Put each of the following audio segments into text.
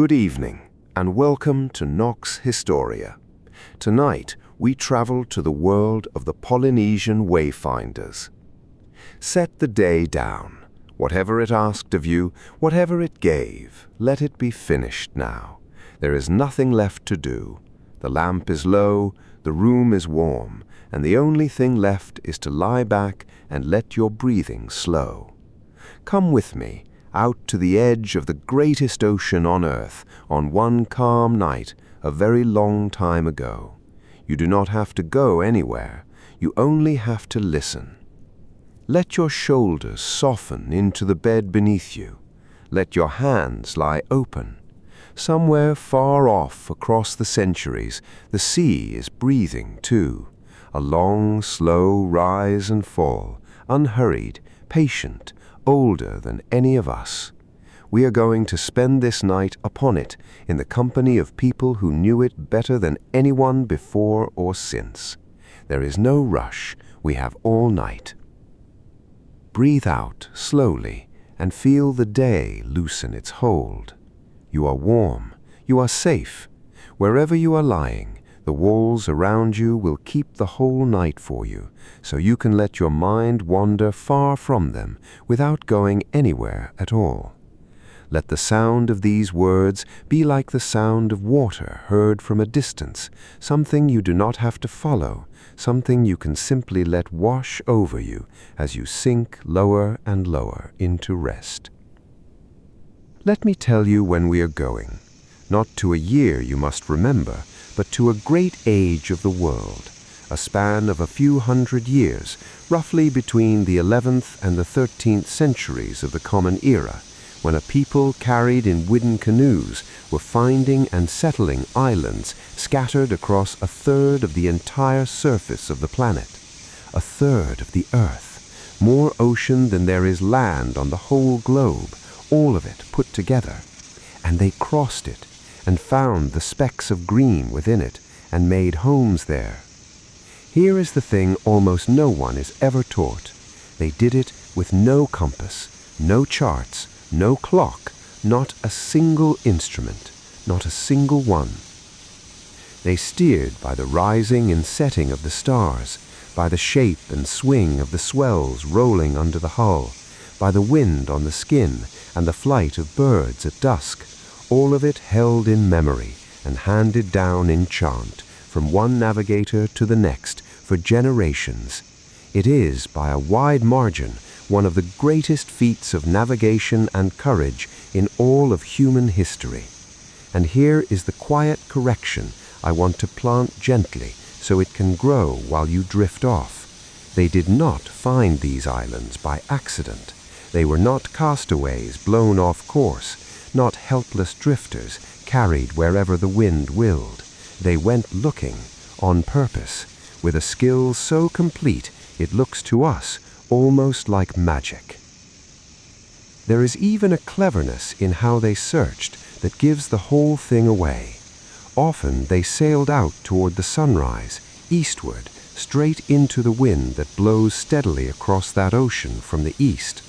Good evening, and welcome to Nox Historia. Tonight, we travel to the world of the Polynesian Wayfinders. Set the day down. Whatever it asked of you, whatever it gave, let it be finished now. There is nothing left to do. The lamp is low, the room is warm, and the only thing left is to lie back and let your breathing slow. Come with me, out to the edge of the greatest ocean on earth, on one calm night, a very long time ago. You do not have to go anywhere, you only have to listen. Let your shoulders soften into the bed beneath you. Let your hands lie open. Somewhere far off across the centuries, the sea is breathing too. A long, slow rise and fall, unhurried, patient, older than any of us. We are going to spend this night upon it in the company of people who knew it better than anyone before or since. There is no rush. We have all night. Breathe out slowly and feel the day loosen its hold. You are warm. You are safe. Wherever you are lying, the walls around you will keep the whole night for you, so you can let your mind wander far from them without going anywhere at all. Let the sound of these words be like the sound of water heard from a distance, something you do not have to follow, something you can simply let wash over you as you sink lower and lower into rest. Let me tell you when we are going. Not to a year you must remember, but to a great age of the world, a span of a few hundred years, roughly between the 11th and the 13th centuries of the Common Era, when a people carried in wooden canoes were finding and settling islands scattered across a third of the entire surface of the planet, a third of the earth, more ocean than there is land on the whole globe, all of it put together. And they crossed it, and found the specks of green within it, and made homes there. Here is the thing almost no one is ever taught. They did it with no compass, no charts, no clock, not a single instrument, not a single one. They steered by the rising and setting of the stars, by the shape and swing of the swells rolling under the hull, by the wind on the skin and the flight of birds at dusk, all of it held in memory and handed down in chant from one navigator to the next for generations. It is, by a wide margin, one of the greatest feats of navigation and courage in all of human history. And here is the quiet correction I want to plant gently so it can grow while you drift off. They did not find these islands by accident. They were not castaways blown off course, not helpless drifters carried wherever the wind willed. They went looking, on purpose, with a skill so complete it looks to us almost like magic. There is even a cleverness in how they searched that gives the whole thing away. Often they sailed out toward the sunrise, eastward, straight into the wind that blows steadily across that ocean from the east.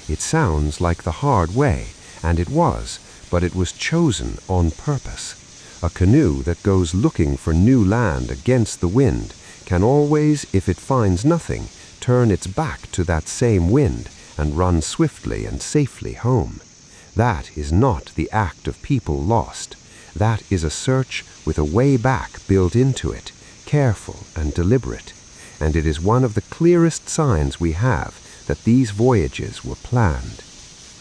It sounds like the hard way, and it was, but it was chosen on purpose. A canoe that goes looking for new land against the wind can always, if it finds nothing, turn its back to that same wind and run swiftly and safely home. That is not the act of people lost. That is a search with a way back built into it, careful and deliberate. And it is one of the clearest signs we have that these voyages were planned.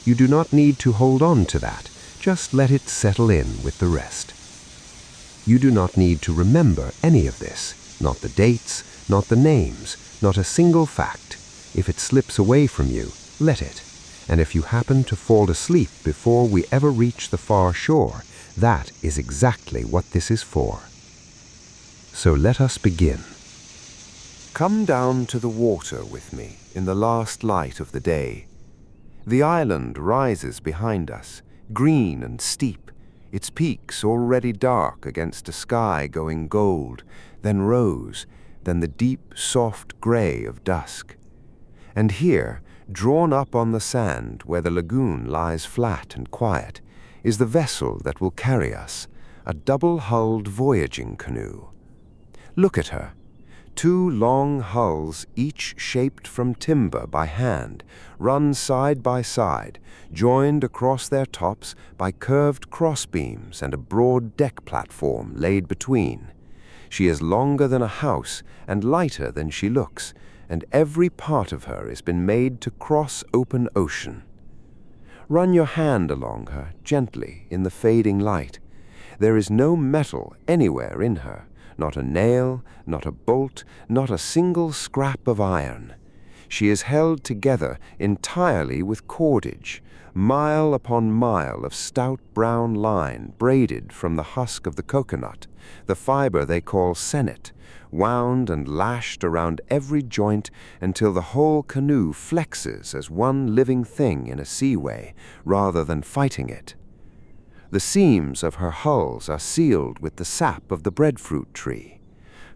You do not need to hold on to that. Just let it settle in with the rest. You do not need to remember any of this, not the dates, not the names, not a single fact. If it slips away from you, let it. And if you happen to fall asleep before we ever reach the far shore, that is exactly what this is for. So let us begin. Come down to the water with me in the last light of the day. The island rises behind us, green and steep, its peaks already dark against a sky going gold, then rose, then the deep, soft gray of dusk. And here, drawn up on the sand where the lagoon lies flat and quiet, is the vessel that will carry us, a double-hulled voyaging canoe. Look at her. 2 long hulls, each shaped from timber by hand, run side by side, joined across their tops by curved crossbeams and a broad deck platform laid between. She is longer than a house and lighter than she looks, and every part of her has been made to cross open ocean. Run your hand along her gently in the fading light. There is no metal anywhere in her. Not a nail, not a bolt, not a single scrap of iron. She is held together entirely with cordage, mile upon mile of stout brown line braided from the husk of the coconut, the fiber they call sennet, wound and lashed around every joint until the whole canoe flexes as one living thing in a seaway, rather than fighting it. The seams of her hulls are sealed with the sap of the breadfruit tree.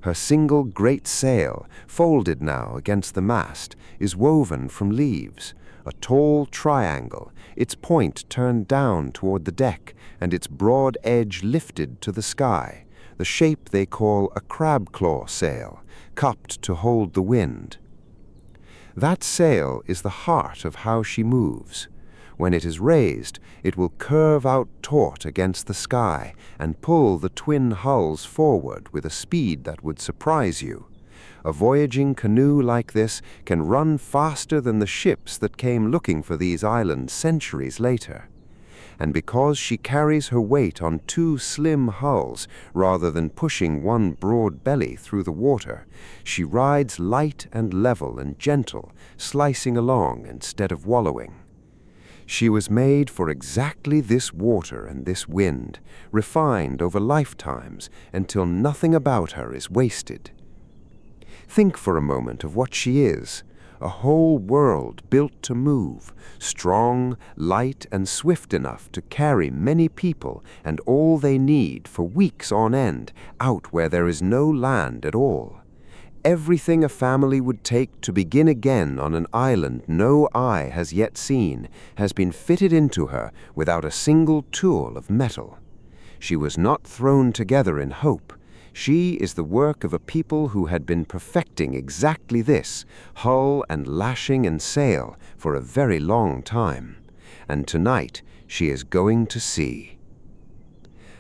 Her single great sail, folded now against the mast, is woven from leaves, a tall triangle, its point turned down toward the deck and its broad edge lifted to the sky, the shape they call a crab-claw sail, cupped to hold the wind. That sail is the heart of how she moves. When it is raised, it will curve out taut against the sky and pull the twin hulls forward with a speed that would surprise you. A voyaging canoe like this can run faster than the ships that came looking for these islands centuries later. And because she carries her weight on 2 slim hulls rather than pushing one broad belly through the water, she rides light and level and gentle, slicing along instead of wallowing. She was made for exactly this water and this wind, refined over lifetimes until nothing about her is wasted. Think for a moment of what she is, a whole world built to move, strong, light, and swift enough to carry many people and all they need for weeks on end out where there is no land at all. Everything a family would take to begin again on an island no eye has yet seen has been fitted into her without a single tool of metal. She was not thrown together in hope. She is the work of a people who had been perfecting exactly this, hull and lashing and sail, for a very long time. And tonight she is going to sea.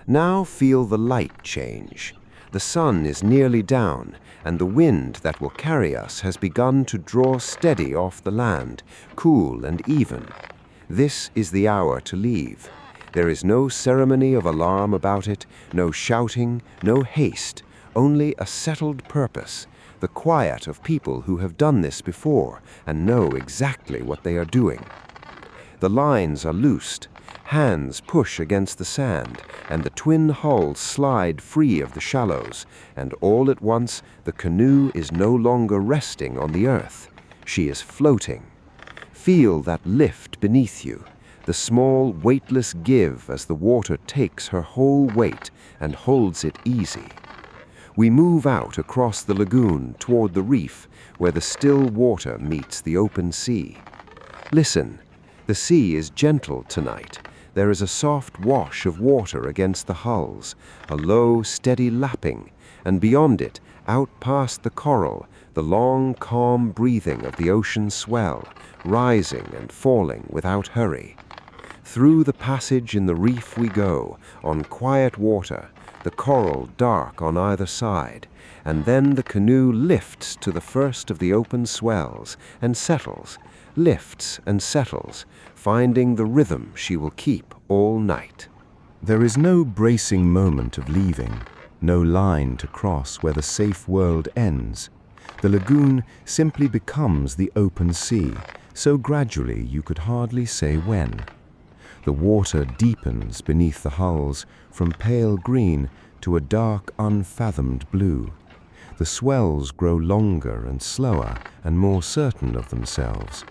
Now feel the light change. The sun is nearly down, and the wind that will carry us has begun to draw steady off the land, cool and even. This is the hour to leave. There is no ceremony of alarm about it, no shouting, no haste, only a settled purpose, the quiet of people who have done this before and know exactly what they are doing. The lines are loosed. Hands push against the sand, and the twin hulls slide free of the shallows, and all at once the canoe is no longer resting on the earth. She is floating. Feel that lift beneath you, the small, weightless give as the water takes her whole weight and holds it easy. We move out across the lagoon toward the reef, where the still water meets the open sea. Listen, the sea is gentle tonight. There is a soft wash of water against the hulls, a low, steady lapping, and beyond it, out past the coral, the long, calm breathing of the ocean swell, rising and falling without hurry. Through the passage in the reef we go, on quiet water, the coral dark on either side, and then the canoe lifts to the first of the open swells and settles, lifts and settles, finding the rhythm she will keep all night. There is no bracing moment of leaving, no line to cross where the safe world ends. The lagoon simply becomes the open sea, so gradually you could hardly say when. The water deepens beneath the hulls from pale green to a dark, unfathomed blue. The swells grow longer and slower and more certain of themselves,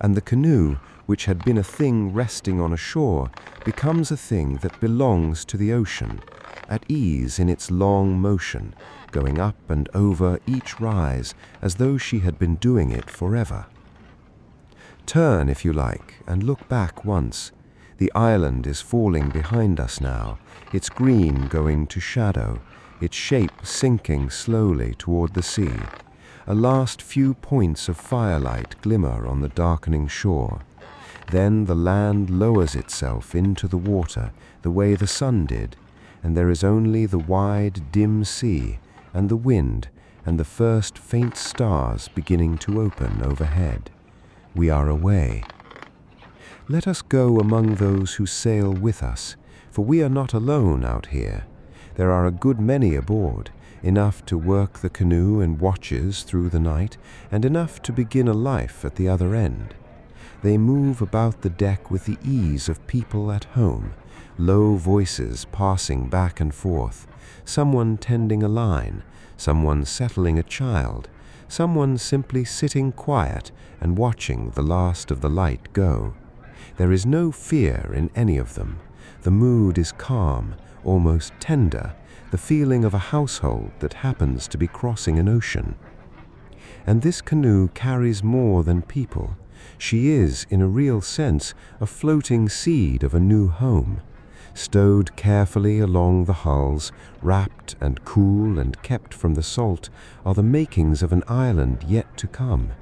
and the canoe, which had been a thing resting on a shore, becomes a thing that belongs to the ocean, at ease in its long motion, going up and over each rise as though she had been doing it forever. Turn, if you like, and look back once. The island is falling behind us now, its green going to shadow, its shape sinking slowly toward the sea. A last few points of firelight glimmer on the darkening shore. Then the land lowers itself into the water the way the sun did, and there is only the wide, dim sea and the wind and the first faint stars beginning to open overhead. We are away. Let us go among those who sail with us, for we are not alone out here. There are a good many aboard, enough to work the canoe in watches through the night, and enough to begin a life at the other end. They move about the deck with the ease of people at home, low voices passing back and forth, someone tending a line, someone settling a child, someone simply sitting quiet and watching the last of the light go. There is no fear in any of them. The mood is calm, almost tender, the feeling of a household that happens to be crossing an ocean. And this canoe carries more than people. She is, in a real sense, a floating seed of a new home. Stowed carefully along the hulls, wrapped and cool and kept from the salt, are the makings of an island yet to come.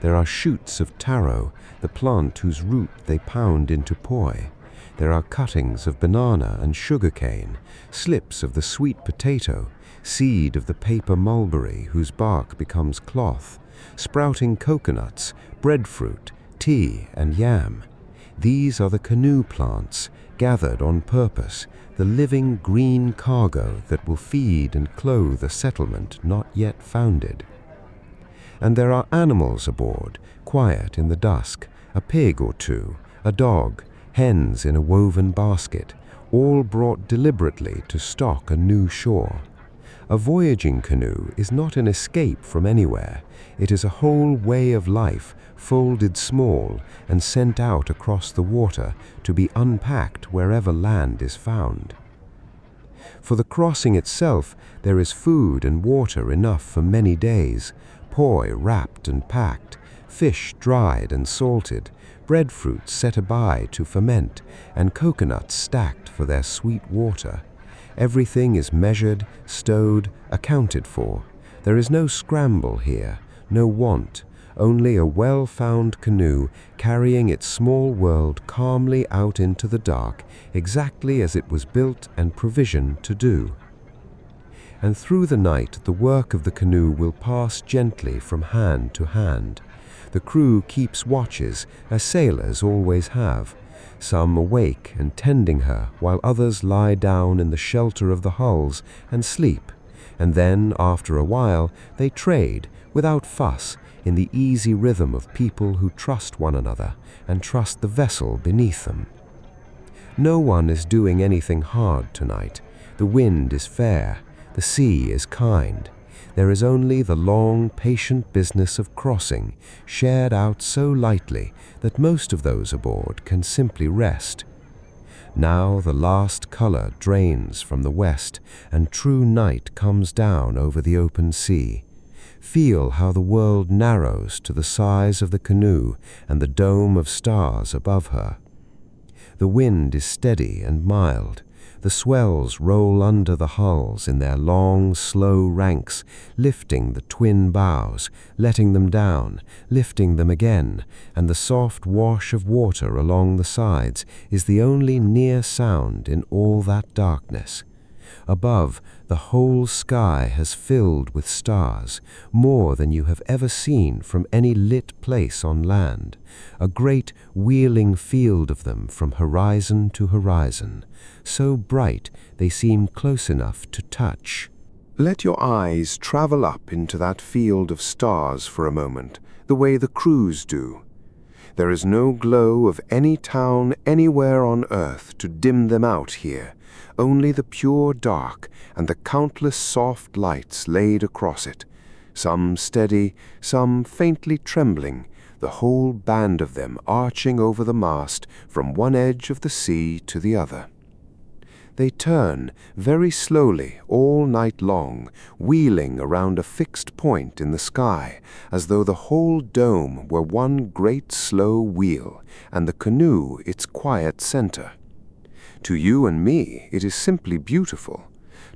There are shoots of taro, the plant whose root they pound into poi. There are cuttings of banana and sugarcane, slips of the sweet potato, seed of the paper mulberry whose bark becomes cloth, sprouting coconuts, breadfruit, tea, and yam. These are the canoe plants, gathered on purpose, the living green cargo that will feed and clothe a settlement not yet founded. And there are animals aboard, quiet in the dusk, a pig or two, a dog, hens in a woven basket, all brought deliberately to stock a new shore. A voyaging canoe is not an escape from anywhere. It is a whole way of life, folded small and sent out across the water to be unpacked wherever land is found. For the crossing itself, there is food and water enough for many days, poi wrapped and packed, fish dried and salted, breadfruit set by to ferment, and coconuts stacked for their sweet water. Everything is measured, stowed, accounted for. There is no scramble here, no want, only a well-found canoe carrying its small world calmly out into the dark, exactly as it was built and provisioned to do. And through the night the work of the canoe will pass gently from hand to hand. The crew keeps watches, as sailors always have, some awake and tending her, while others lie down in the shelter of the hulls and sleep, and then, after a while, they trade, without fuss, in the easy rhythm of people who trust one another and trust the vessel beneath them. No one is doing anything hard tonight. The wind is fair, the sea is kind. There is only the long, patient business of crossing, shared out so lightly that most of those aboard can simply rest. Now the last color drains from the west, and true night comes down over the open sea. Feel how the world narrows to the size of the canoe and the dome of stars above her. The wind is steady and mild. The swells roll under the hulls in their long, slow ranks, lifting the twin bows, letting them down, lifting them again, and the soft wash of water along the sides is the only near sound in all that darkness. Above, the whole sky has filled with stars, more than you have ever seen from any lit place on land, a great wheeling field of them from horizon to horizon, so bright they seem close enough to touch. Let your eyes travel up into that field of stars for a moment, the way the crews do. There is no glow of any town anywhere on earth to dim them out here, only the pure dark and the countless soft lights laid across it, some steady, some faintly trembling, the whole band of them arching over the mast from one edge of the sea to the other. They turn very slowly all night long, wheeling around a fixed point in the sky, as though the whole dome were one great slow wheel, and the canoe its quiet center. To you and me, it is simply beautiful.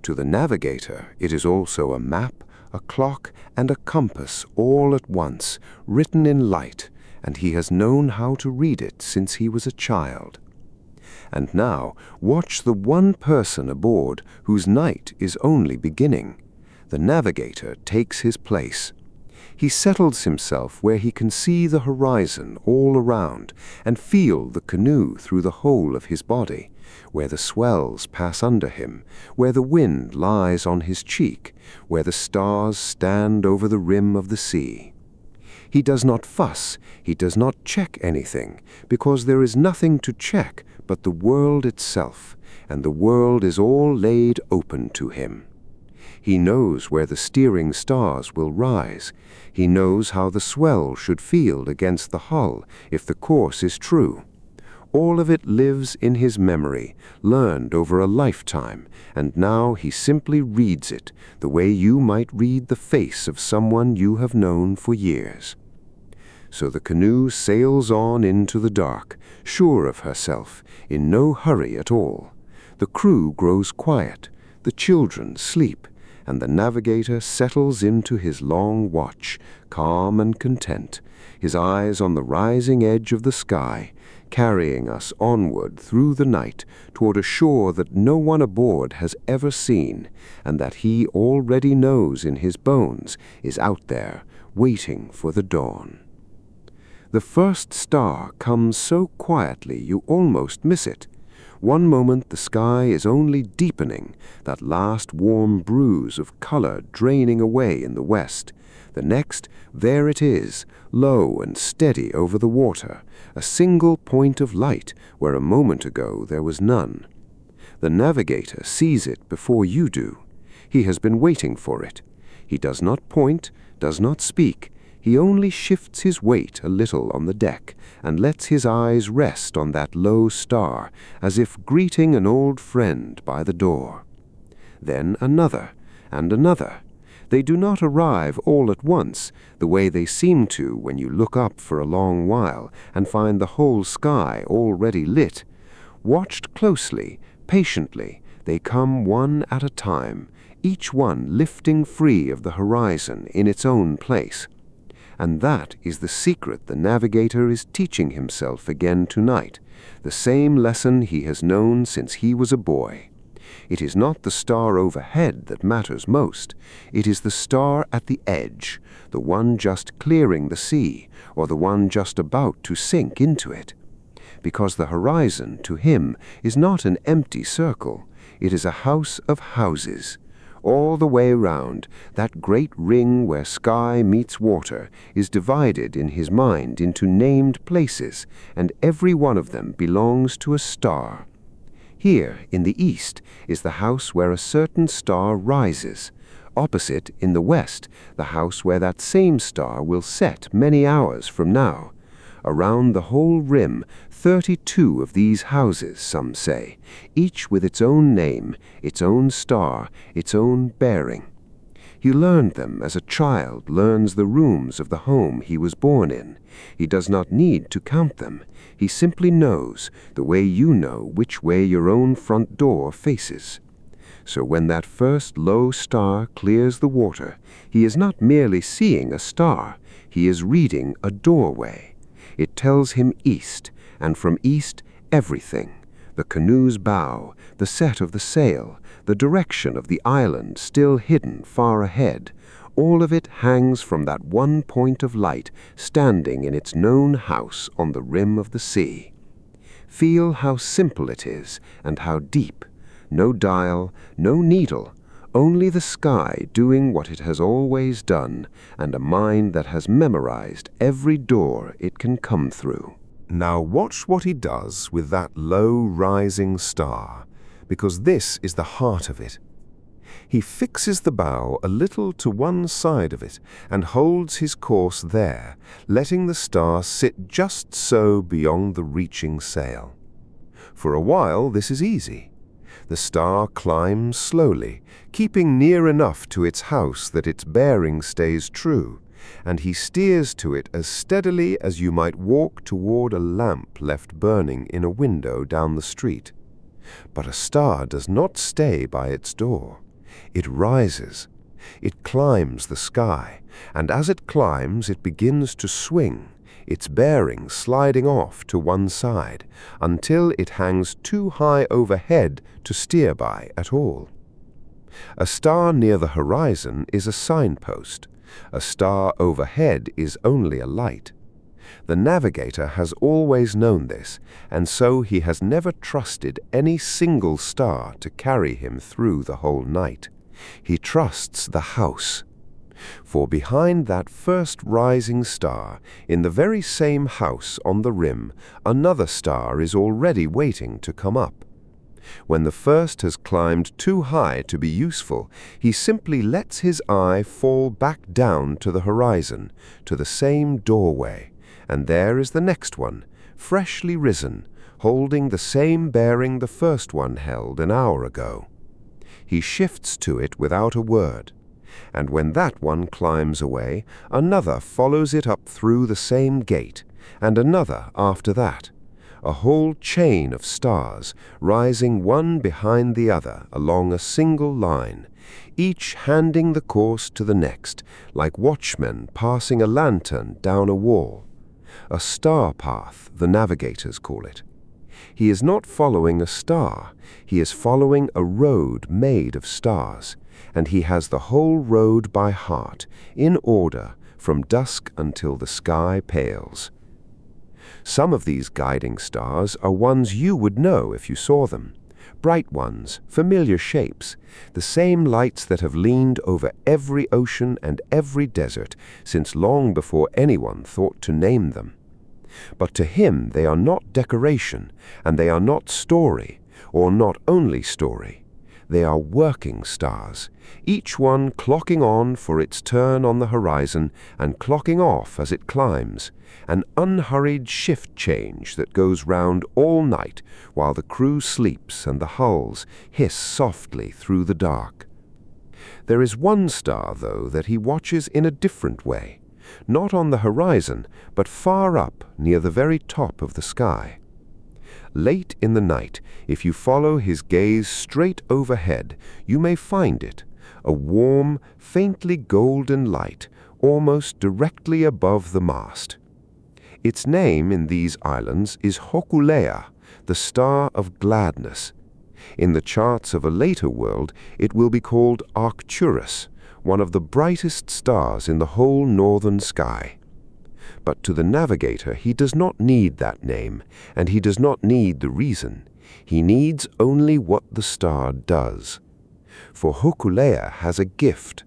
To the navigator, it is also a map, a clock, and a compass all at once, written in light, and he has known how to read it since he was a child. And now, watch the one person aboard whose night is only beginning. The navigator takes his place. He settles himself where he can see the horizon all around and feel the canoe through the whole of his body, where the swells pass under him, where the wind lies on his cheek, where the stars stand over the rim of the sea. He does not fuss, he does not check anything, because there is nothing to check but the world itself, and the world is all laid open to him. He knows where the steering stars will rise. He knows how the swell should feel against the hull if the course is true. All of it lives in his memory, learned over a lifetime, and now he simply reads it, the way you might read the face of someone you have known for years. So the canoe sails on into the dark, sure of herself, in no hurry at all. The crew grows quiet, the children sleep, and the navigator settles into his long watch, calm and content, his eyes on the rising edge of the sky, carrying us onward through the night toward a shore that no one aboard has ever seen, and that he already knows in his bones is out there, waiting for the dawn. The first star comes so quietly you almost miss it. One moment the sky is only deepening, that last warm bruise of color draining away in the west. The next, there it is, low and steady over the water, a single point of light where a moment ago there was none. The navigator sees it before you do. He has been waiting for it. He does not point, does not speak. He only shifts his weight a little on the deck and lets his eyes rest on that low star, as if greeting an old friend by the door. Then another, and another. They do not arrive all at once, the way they seem to when you look up for a long while and find the whole sky already lit. Watched closely, patiently, they come one at a time, each one lifting free of the horizon in its own place. And that is the secret the navigator is teaching himself again tonight, the same lesson he has known since he was a boy. It is not the star overhead that matters most. It is the star at the edge, the one just clearing the sea, or the one just about to sink into it. Because the horizon, to him, is not an empty circle. It is a house of houses. All the way round, that great ring where sky meets water is divided in his mind into named places, and every one of them belongs to a star. Here, in the east, is the house where a certain star rises. Opposite, in the west, the house where that same star will set many hours from now. Around the whole rim, 32 of these houses, some say, each with its own name, its own star, its own bearing. He learned them as a child learns the rooms of the home he was born in. He does not need to count them. He simply knows, the way you know which way your own front door faces. So when that first low star clears the water, he is not merely seeing a star, he is reading a doorway. It tells him east, and from east everything. The canoe's bow, the set of the sail, the direction of the island still hidden far ahead, all of it hangs from that one point of light standing in its known house on the rim of the sea. Feel how simple it is, and how deep. No dial, no needle, only the sky doing what it has always done, and a mind that has memorized every door it can come through. Now watch what he does with that low rising star, because this is the heart of it. He fixes the bow a little to one side of it and holds his course there, letting the star sit just so beyond the reaching sail. For a while this is easy. The star climbs slowly, keeping near enough to its house that its bearing stays true, and he steers to it as steadily as you might walk toward a lamp left burning in a window down the street. But a star does not stay by its door. It rises. It climbs the sky, and as it climbs it begins to swing, its bearing sliding off to one side, until it hangs too high overhead to steer by at all. A star near the horizon is a signpost. A star overhead is only a light. The navigator has always known this, and so he has never trusted any single star to carry him through the whole night. He trusts the house. For behind that first rising star, in the very same house on the rim, another star is already waiting to come up. When the first has climbed too high to be useful, he simply lets his eye fall back down to the horizon, to the same doorway, and there is the next one, freshly risen, holding the same bearing the first one held an hour ago. He shifts to it without a word, and when that one climbs away, another follows it up through the same gate, and another after that. A whole chain of stars, rising one behind the other along a single line, each handing the course to the next, like watchmen passing a lantern down a wall. A star path, the navigators call it. He is not following a star, he is following a road made of stars, and he has the whole road by heart, in order, from dusk until the sky pales. Some of these guiding stars are ones you would know if you saw them. Bright ones, familiar shapes, the same lights that have leaned over every ocean and every desert since long before anyone thought to name them. But to him they are not decoration, and they are not story, or not only story. They are working stars, each one clocking on for its turn on the horizon and clocking off as it climbs, an unhurried shift change that goes round all night while the crew sleeps and the hulls hiss softly through the dark. There is one star, though, that he watches in a different way, not on the horizon, but far up near the very top of the sky. Late in the night, if you follow his gaze straight overhead, you may find it, a warm, faintly golden light, almost directly above the mast. Its name in these islands is Hokulea, the star of gladness. In the charts of a later world, it will be called Arcturus, one of the brightest stars in the whole northern sky. But to the navigator he does not need that name, and he does not need the reason. He needs only what the star does. For Hokulea has a gift.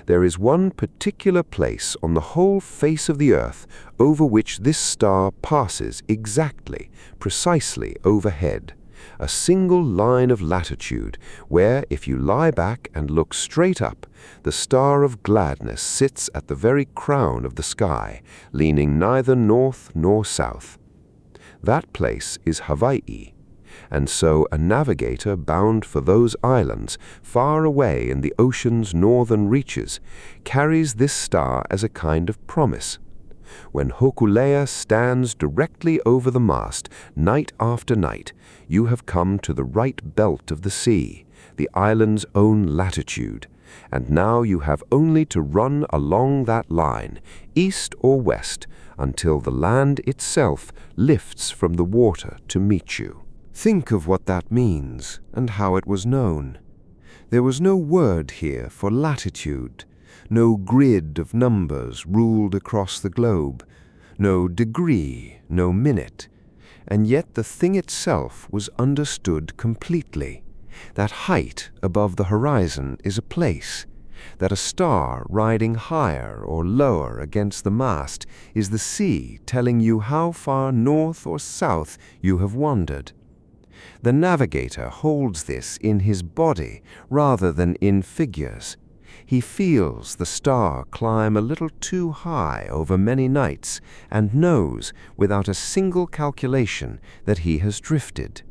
There is one particular place on the whole face of the earth over which this star passes exactly, precisely overhead, a single line of latitude where, if you lie back and look straight up, the star of gladness sits at the very crown of the sky, leaning neither north nor south. That place is Hawaii, and so a navigator bound for those islands, far away in the ocean's northern reaches, carries this star as a kind of promise. When Hokulea stands directly over the mast, night after night, you have come to the right belt of the sea, the island's own latitude, and now you have only to run along that line, east or west, until the land itself lifts from the water to meet you. Think of what that means, and how it was known. There was no word here for latitude, no grid of numbers ruled across the globe, no degree, no minute, and yet the thing itself was understood completely, that height above the horizon is a place, that a star riding higher or lower against the mast is the sea telling you how far north or south you have wandered. The navigator holds this in his body rather than in figures. He feels the star climb a little too high over many nights and knows, without a single calculation, that he has drifted.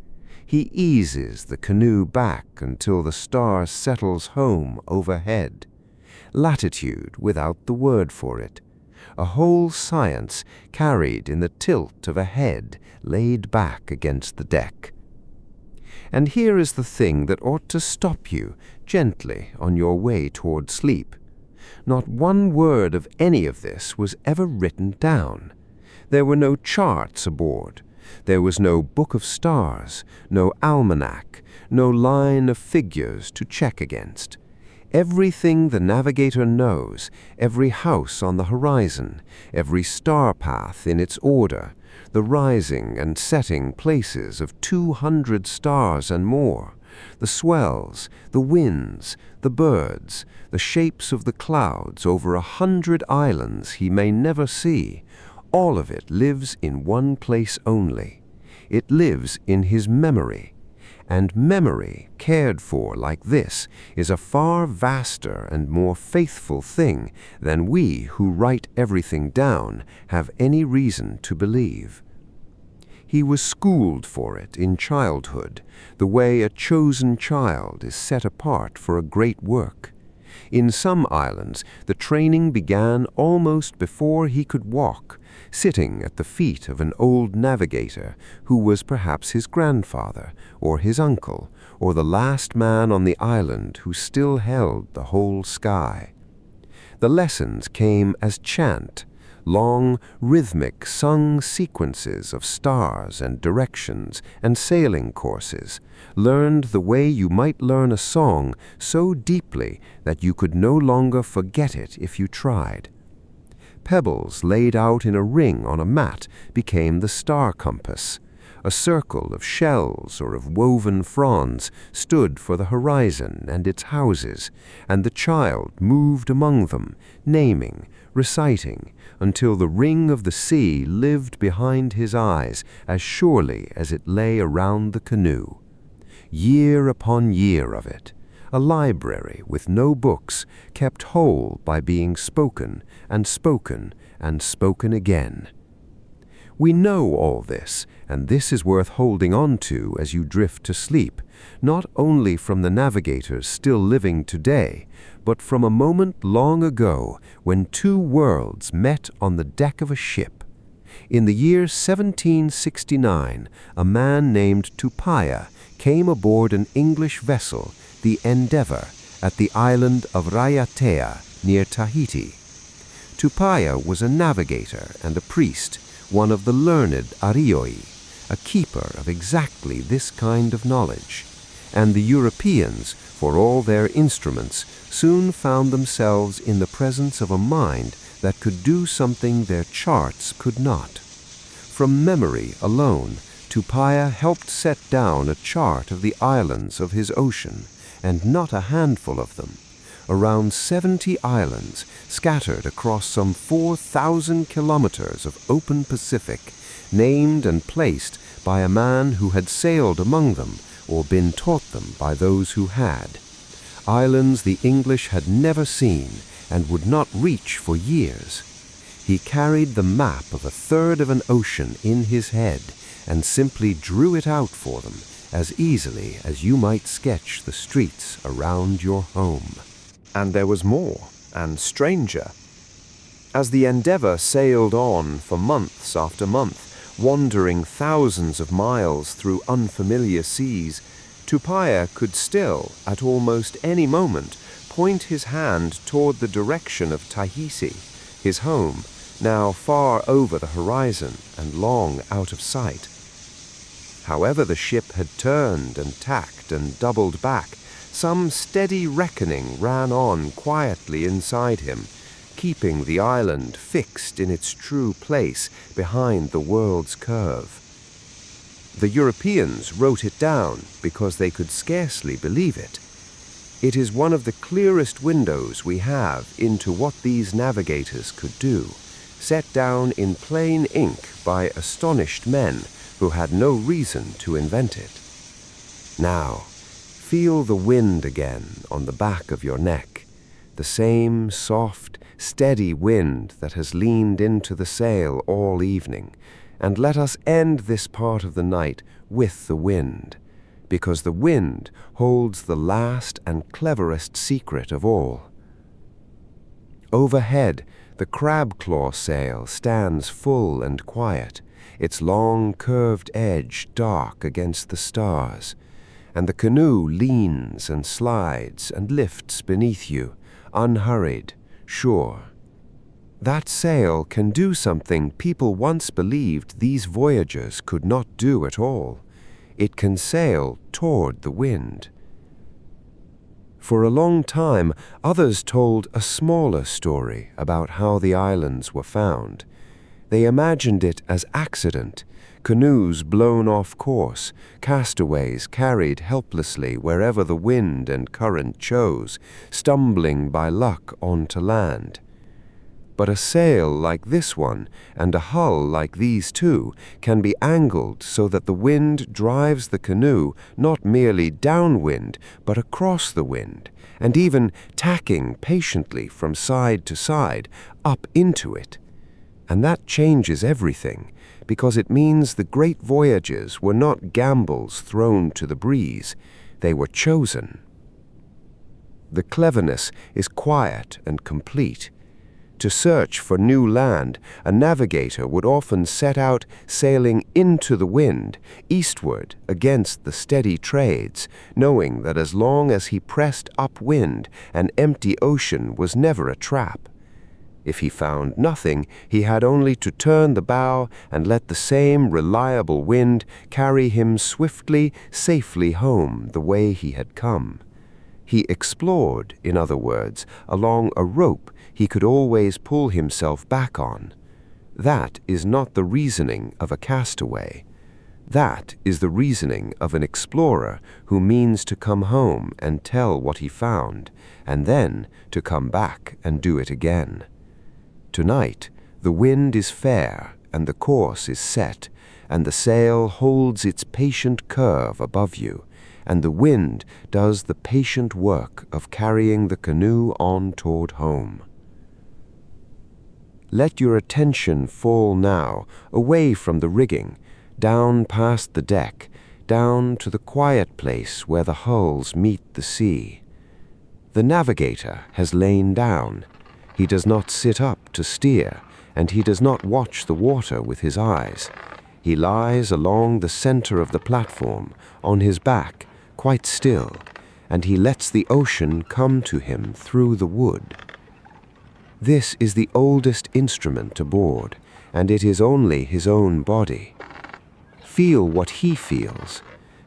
He eases the canoe back until the star settles home overhead. Latitude without the word for it. A whole science carried in the tilt of a head laid back against the deck. And here is the thing that ought to stop you gently on your way toward sleep. Not one word of any of this was ever written down. There were no charts aboard. There was no book of stars, no almanac, no line of figures to check against. Everything the navigator knows, every house on the horizon, every star path in its order, the rising and setting places of 200 stars and more, the swells, the winds, the birds, the shapes of the clouds over 100 islands he may never see, all of it lives in one place only. It lives in his memory. And memory, cared for like this, is a far vaster and more faithful thing than we who write everything down have any reason to believe. He was schooled for it in childhood, the way a chosen child is set apart for a great work. In some islands, the training began almost before he could walk, sitting at the feet of an old navigator who was perhaps his grandfather, or his uncle, or the last man on the island who still held the whole sky. The lessons came as chant, long, rhythmic, sung sequences of stars and directions and sailing courses, learned the way you might learn a song so deeply that you could no longer forget it if you tried. Pebbles laid out in a ring on a mat became the star compass. A circle of shells or of woven fronds stood for the horizon and its houses, and the child moved among them, naming, reciting, until the ring of the sea lived behind his eyes as surely as it lay around the canoe. Year upon year of it, a library with no books, kept whole by being spoken and spoken and spoken again. We know all this, and this is worth holding on to as you drift to sleep, not only from the navigators still living today, but from a moment long ago when two worlds met on the deck of a ship. In the year 1769, a man named Tupaya came aboard an English vessel, the Endeavour, at the island of Raiatea near Tahiti. Tupaya was a navigator and a priest, one of the learned Arioi, a keeper of exactly this kind of knowledge. And the Europeans, for all their instruments, soon found themselves in the presence of a mind that could do something their charts could not. From memory alone, Tupaya helped set down a chart of the islands of his ocean, and not a handful of them. Around 70 islands, scattered across some 4,000 kilometers of open Pacific, named and placed by a man who had sailed among them or been taught them by those who had. Islands the English had never seen and would not reach for years. He carried the map of a third of an ocean in his head and simply drew it out for them as easily as you might sketch the streets around your home. And there was more, and stranger. As the Endeavour sailed on for months after month, wandering thousands of miles through unfamiliar seas, Tupaya could still, at almost any moment, point his hand toward the direction of Tahiti, his home, now far over the horizon and long out of sight. However the ship had turned and tacked and doubled back, some steady reckoning ran on quietly inside him, keeping the island fixed in its true place behind the world's curve. The Europeans wrote it down because they could scarcely believe it. It is one of the clearest windows we have into what these navigators could do, set down in plain ink by astonished men who had no reason to invent it. Now, feel the wind again on the back of your neck, the same soft, steady wind that has leaned into the sail all evening, and let us end this part of the night with the wind. because the wind holds the last and cleverest secret of all. Overhead, the crab-claw sail stands full and quiet, its long curved edge dark against the stars, and the canoe leans and slides and lifts beneath you, unhurried, sure. That sail can do something people once believed these voyagers could not do at all. It can sail toward the wind. For a long time, others told a smaller story about how the islands were found. They imagined it as accident, canoes blown off course, castaways carried helplessly wherever the wind and current chose, stumbling by luck onto land. But a sail like this one and a hull like these two can be angled so that the wind drives the canoe not merely downwind but across the wind, and even tacking patiently from side to side up into it. And that changes everything, because it means the great voyages were not gambles thrown to the breeze, they were chosen. The cleverness is quiet and complete. To search for new land, a navigator would often set out sailing into the wind, eastward against the steady trades, knowing that as long as he pressed upwind, an empty ocean was never a trap. If he found nothing, he had only to turn the bow and let the same reliable wind carry him swiftly, safely home the way he had come. He explored, in other words, along a rope he could always pull himself back on. That is not the reasoning of a castaway. That is the reasoning of an explorer who means to come home and tell what he found, and then to come back and do it again. Tonight, the wind is fair and the course is set, and the sail holds its patient curve above you, and the wind does the patient work of carrying the canoe on toward home. Let your attention fall now away from the rigging, down past the deck, down to the quiet place where the hulls meet the sea. The navigator has lain down. He does not sit up to steer, and he does not watch the water with his eyes. He lies along the center of the platform, on his back, quite still, and he lets the ocean come to him through the wood. This is the oldest instrument aboard, and it is only his own body. Feel what he feels.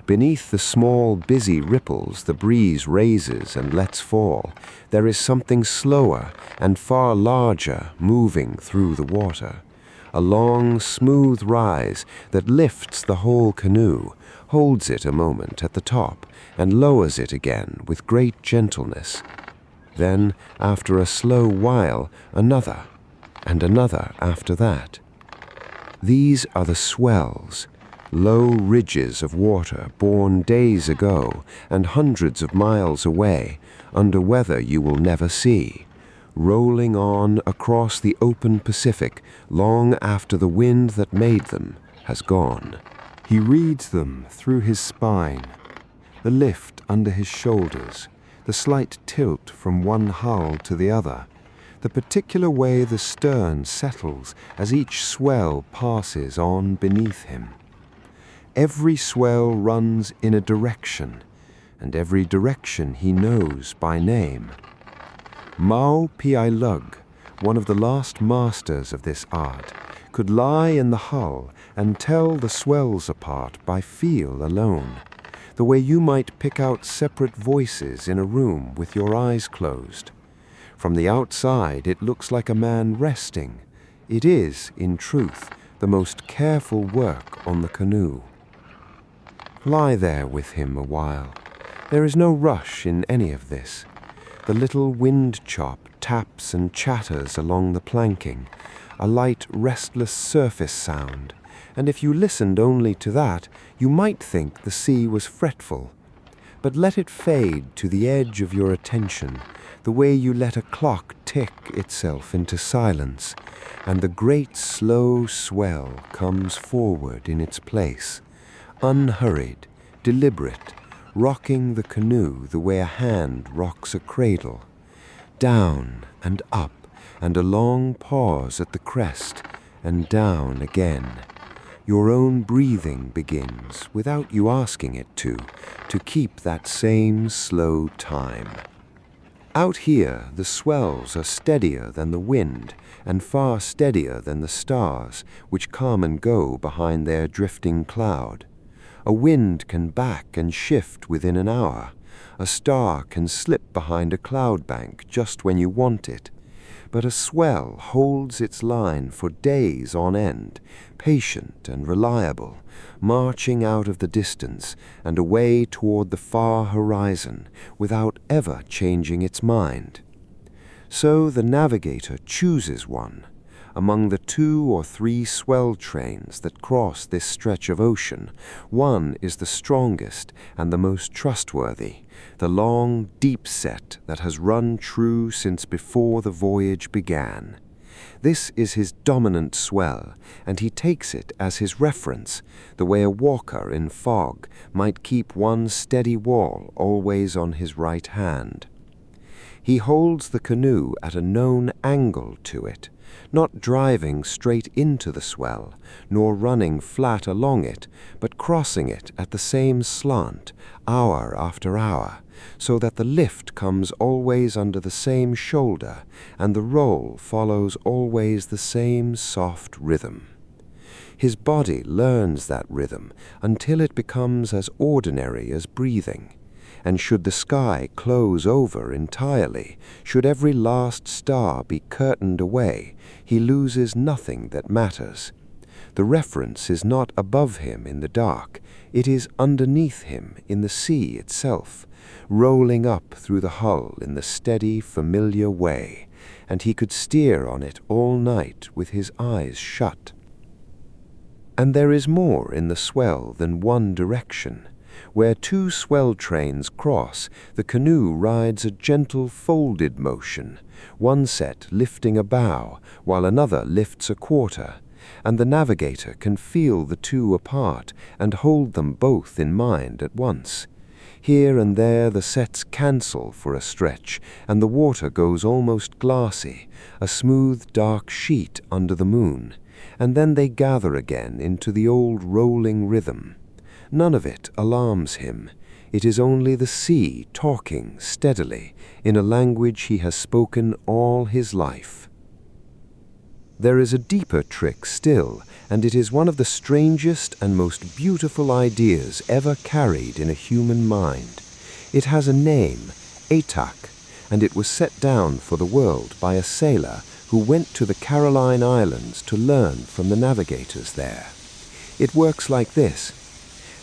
Beneath the small, busy ripples the breeze raises and lets fall, there is something slower and far larger moving through the water. A long, smooth rise that lifts the whole canoe, holds it a moment at the top, and lowers it again with great gentleness. Then, after a slow while, another, and another after that. These are the swells, low ridges of water born days ago and hundreds of miles away, under weather you will never see, rolling on across the open Pacific long after the wind that made them has gone. He reads them through his spine, the lift under his shoulders, the slight tilt from one hull to the other, the particular way the stern settles as each swell passes on beneath him. Every swell runs in a direction, and every direction he knows by name. Mau Piai Lug, one of the last masters of this art, could lie in the hull and tell the swells apart by feel alone, the way you might pick out separate voices in a room with your eyes closed. From the outside, it looks like a man resting. It is, in truth, the most careful work on the canoe. Lie there with him a while. There is no rush in any of this. The little wind chop taps and chatters along the planking, a light, restless surface sound, and if you listened only to that, you might think the sea was fretful. But let it fade to the edge of your attention, the way you let a clock tick itself into silence, and the great slow swell comes forward in its place, unhurried, deliberate, rocking the canoe the way a hand rocks a cradle. Down and up, and a long pause at the crest, and down again. Your own breathing begins, without you asking it to keep that same slow time. Out here, the swells are steadier than the wind, and far steadier than the stars, which come and go behind their drifting cloud. A wind can back and shift within an hour. A star can slip behind a cloud bank just when you want it. But a swell holds its line for days on end, patient and reliable, marching out of the distance and away toward the far horizon without ever changing its mind. So the navigator chooses one. Among the 2 or 3 swell trains that cross this stretch of ocean, one is the strongest and the most trustworthy, the long, deep set that has run true since before the voyage began. This is his dominant swell, and he takes it as his reference, the way a walker in fog might keep one steady wall always on his right hand. He holds the canoe at a known angle to it, not driving straight into the swell, nor running flat along it, but crossing it at the same slant, hour after hour, so that the lift comes always under the same shoulder, and the roll follows always the same soft rhythm. His body learns that rhythm until it becomes as ordinary as breathing. And should the sky close over entirely, should every last star be curtained away, he loses nothing that matters. The reference is not above him in the dark, it is underneath him in the sea itself, rolling up through the hull in the steady, familiar way, and he could steer on it all night with his eyes shut. And there is more in the swell than one direction. Where 2 swell trains cross, the canoe rides a gentle folded motion, one set lifting a bow, while another lifts a quarter, and the navigator can feel the 2 apart and hold them both in mind at once. Here and there the sets cancel for a stretch, and the water goes almost glassy, a smooth dark sheet under the moon, and then they gather again into the old rolling rhythm. None of it alarms him. It is only the sea talking steadily in a language he has spoken all his life. There is a deeper trick still, and it is one of the strangest and most beautiful ideas ever carried in a human mind. It has a name, Atak, and it was set down for the world by a sailor who went to the Caroline Islands to learn from the navigators there. It works like this.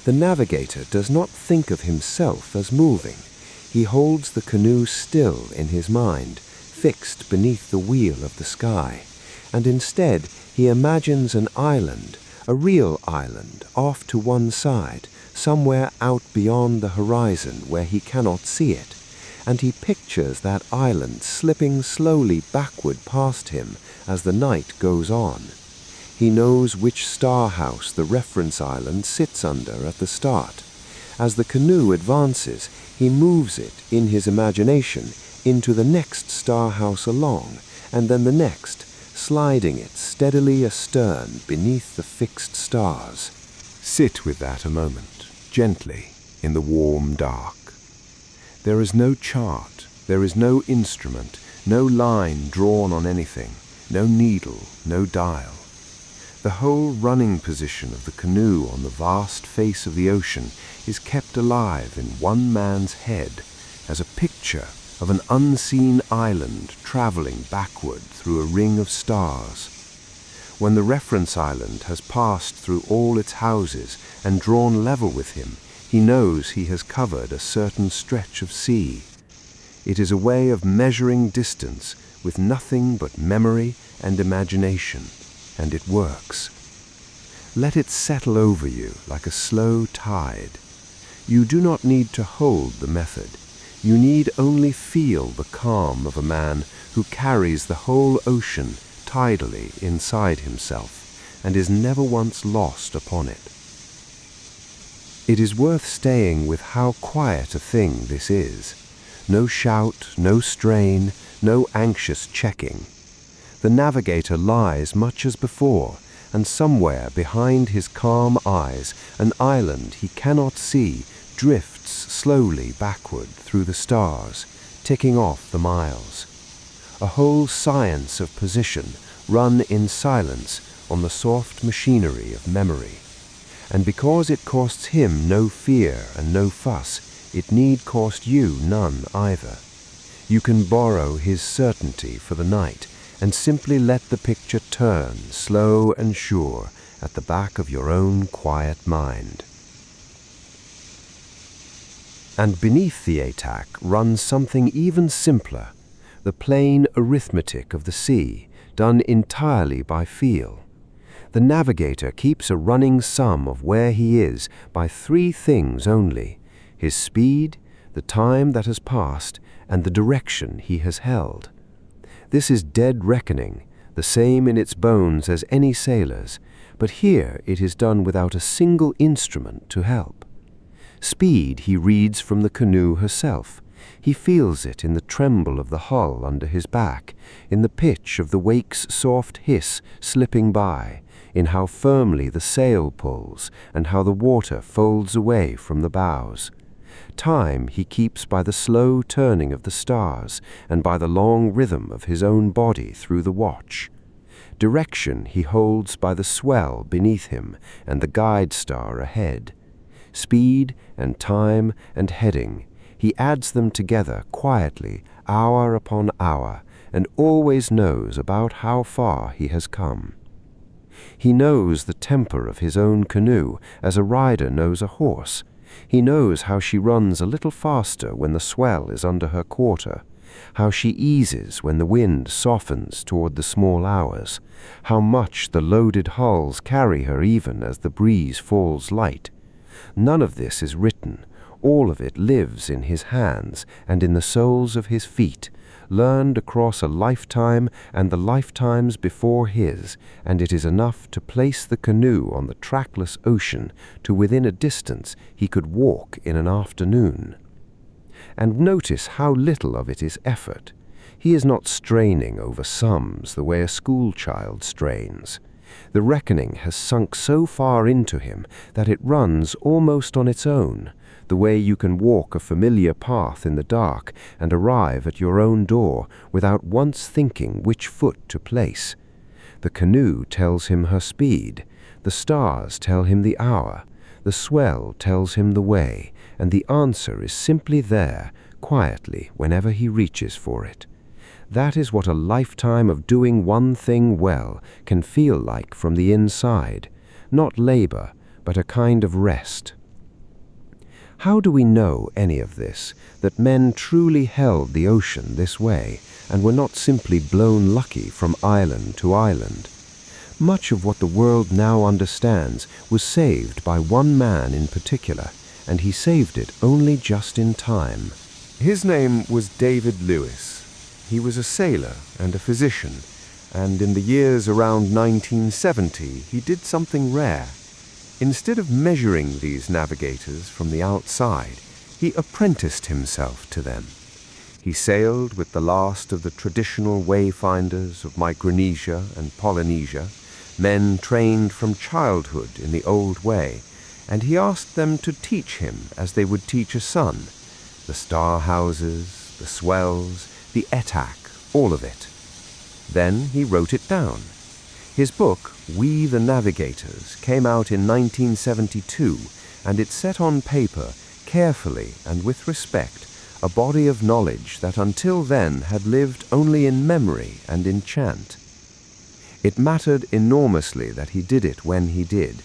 The navigator does not think of himself as moving. He holds the canoe still in his mind, fixed beneath the wheel of the sky, and instead he imagines an island, a real island, off to one side, somewhere out beyond the horizon where he cannot see it, and he pictures that island slipping slowly backward past him as the night goes on. He knows which star house the reference island sits under at the start. As the canoe advances, he moves it, in his imagination, into the next star house along, and then the next, sliding it steadily astern beneath the fixed stars. Sit with that a moment, gently, in the warm dark. There is no chart, there is no instrument, no line drawn on anything, no needle, no dial. The whole running position of the canoe on the vast face of the ocean is kept alive in one man's head as a picture of an unseen island traveling backward through a ring of stars. When the reference island has passed through all its houses and drawn level with him, he knows he has covered a certain stretch of sea. It is a way of measuring distance with nothing but memory and imagination, and it works. Let it settle over you like a slow tide. You do not need to hold the method. You need only feel the calm of a man who carries the whole ocean tidally inside himself and is never once lost upon it. It is worth staying with how quiet a thing this is. No shout, no strain, no anxious checking. The navigator lies much as before, and somewhere behind his calm eyes, an island he cannot see drifts slowly backward through the stars, ticking off the miles. A whole science of position run in silence on the soft machinery of memory. And because it costs him no fear and no fuss, it need cost you none either. You can borrow his certainty for the night and simply let the picture turn slow and sure at the back of your own quiet mind. And beneath the ATAC runs something even simpler, the plain arithmetic of the sea, done entirely by feel. The navigator keeps a running sum of where he is by three things only: his speed, the time that has passed, and the direction he has held. This is dead reckoning, the same in its bones as any sailor's, but here it is done without a single instrument to help. Speed he reads from the canoe herself. He feels it in the tremble of the hull under his back, in the pitch of the wake's soft hiss slipping by, in how firmly the sail pulls and how the water folds away from the bows. Time he keeps by the slow turning of the stars and by the long rhythm of his own body through the watch. Direction he holds by the swell beneath him and the guide star ahead. Speed and time and heading, he adds them together quietly, hour upon hour, and always knows about how far he has come. He knows the temper of his own canoe as a rider knows a horse. He knows how she runs a little faster when the swell is under her quarter, how she eases when the wind softens toward the small hours, how much the loaded hulls carry her even as the breeze falls light. None of this is written. All of it lives in his hands and in the soles of his feet, learned across a lifetime and the lifetimes before his, and it is enough to place the canoe on the trackless ocean to within a distance he could walk in an afternoon. And notice how little of it is effort. He is not straining over sums the way a schoolchild strains. The reckoning has sunk so far into him that it runs almost on its own, the way you can walk a familiar path in the dark and arrive at your own door without once thinking which foot to place. The canoe tells him her speed, the stars tell him the hour, the swell tells him the way, and the answer is simply there, quietly, whenever he reaches for it. That is what a lifetime of doing one thing well can feel like from the inside, not labor, but a kind of rest. How do we know any of this, that men truly held the ocean this way, and were not simply blown lucky from island to island? Much of what the world now understands was saved by one man in particular, and he saved it only just in time. His name was David Lewis. He was a sailor and a physician, and in the years around 1970 he did something rare. Instead of measuring these navigators from the outside, he apprenticed himself to them. He sailed with the last of the traditional wayfinders of Micronesia and Polynesia, men trained from childhood in the old way, and he asked them to teach him as they would teach a son, the star houses, the swells, the ATAC, all of it. Then he wrote it down. His book, We the Navigators, came out in 1972, and it set on paper, carefully and with respect, a body of knowledge that until then had lived only in memory and in chant. It mattered enormously that he did it when he did.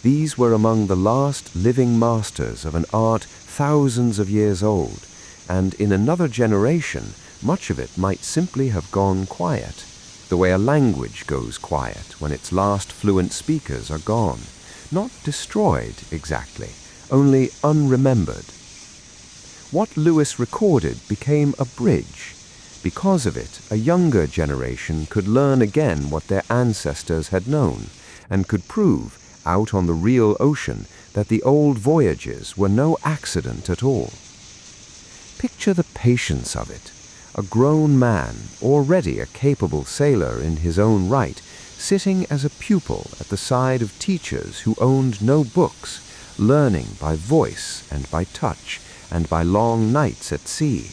These were among the last living masters of an art thousands of years old, and in another generation, much of it might simply have gone quiet, the way a language goes quiet when its last fluent speakers are gone, not destroyed exactly, only unremembered. What Lewis recorded became a bridge. Because of it, a younger generation could learn again what their ancestors had known, and could prove, out on the real ocean, that the old voyagers were no accident at all. Picture the patience of it. A grown man, already a capable sailor in his own right, sitting as a pupil at the side of teachers who owned no books, learning by voice and by touch and by long nights at sea,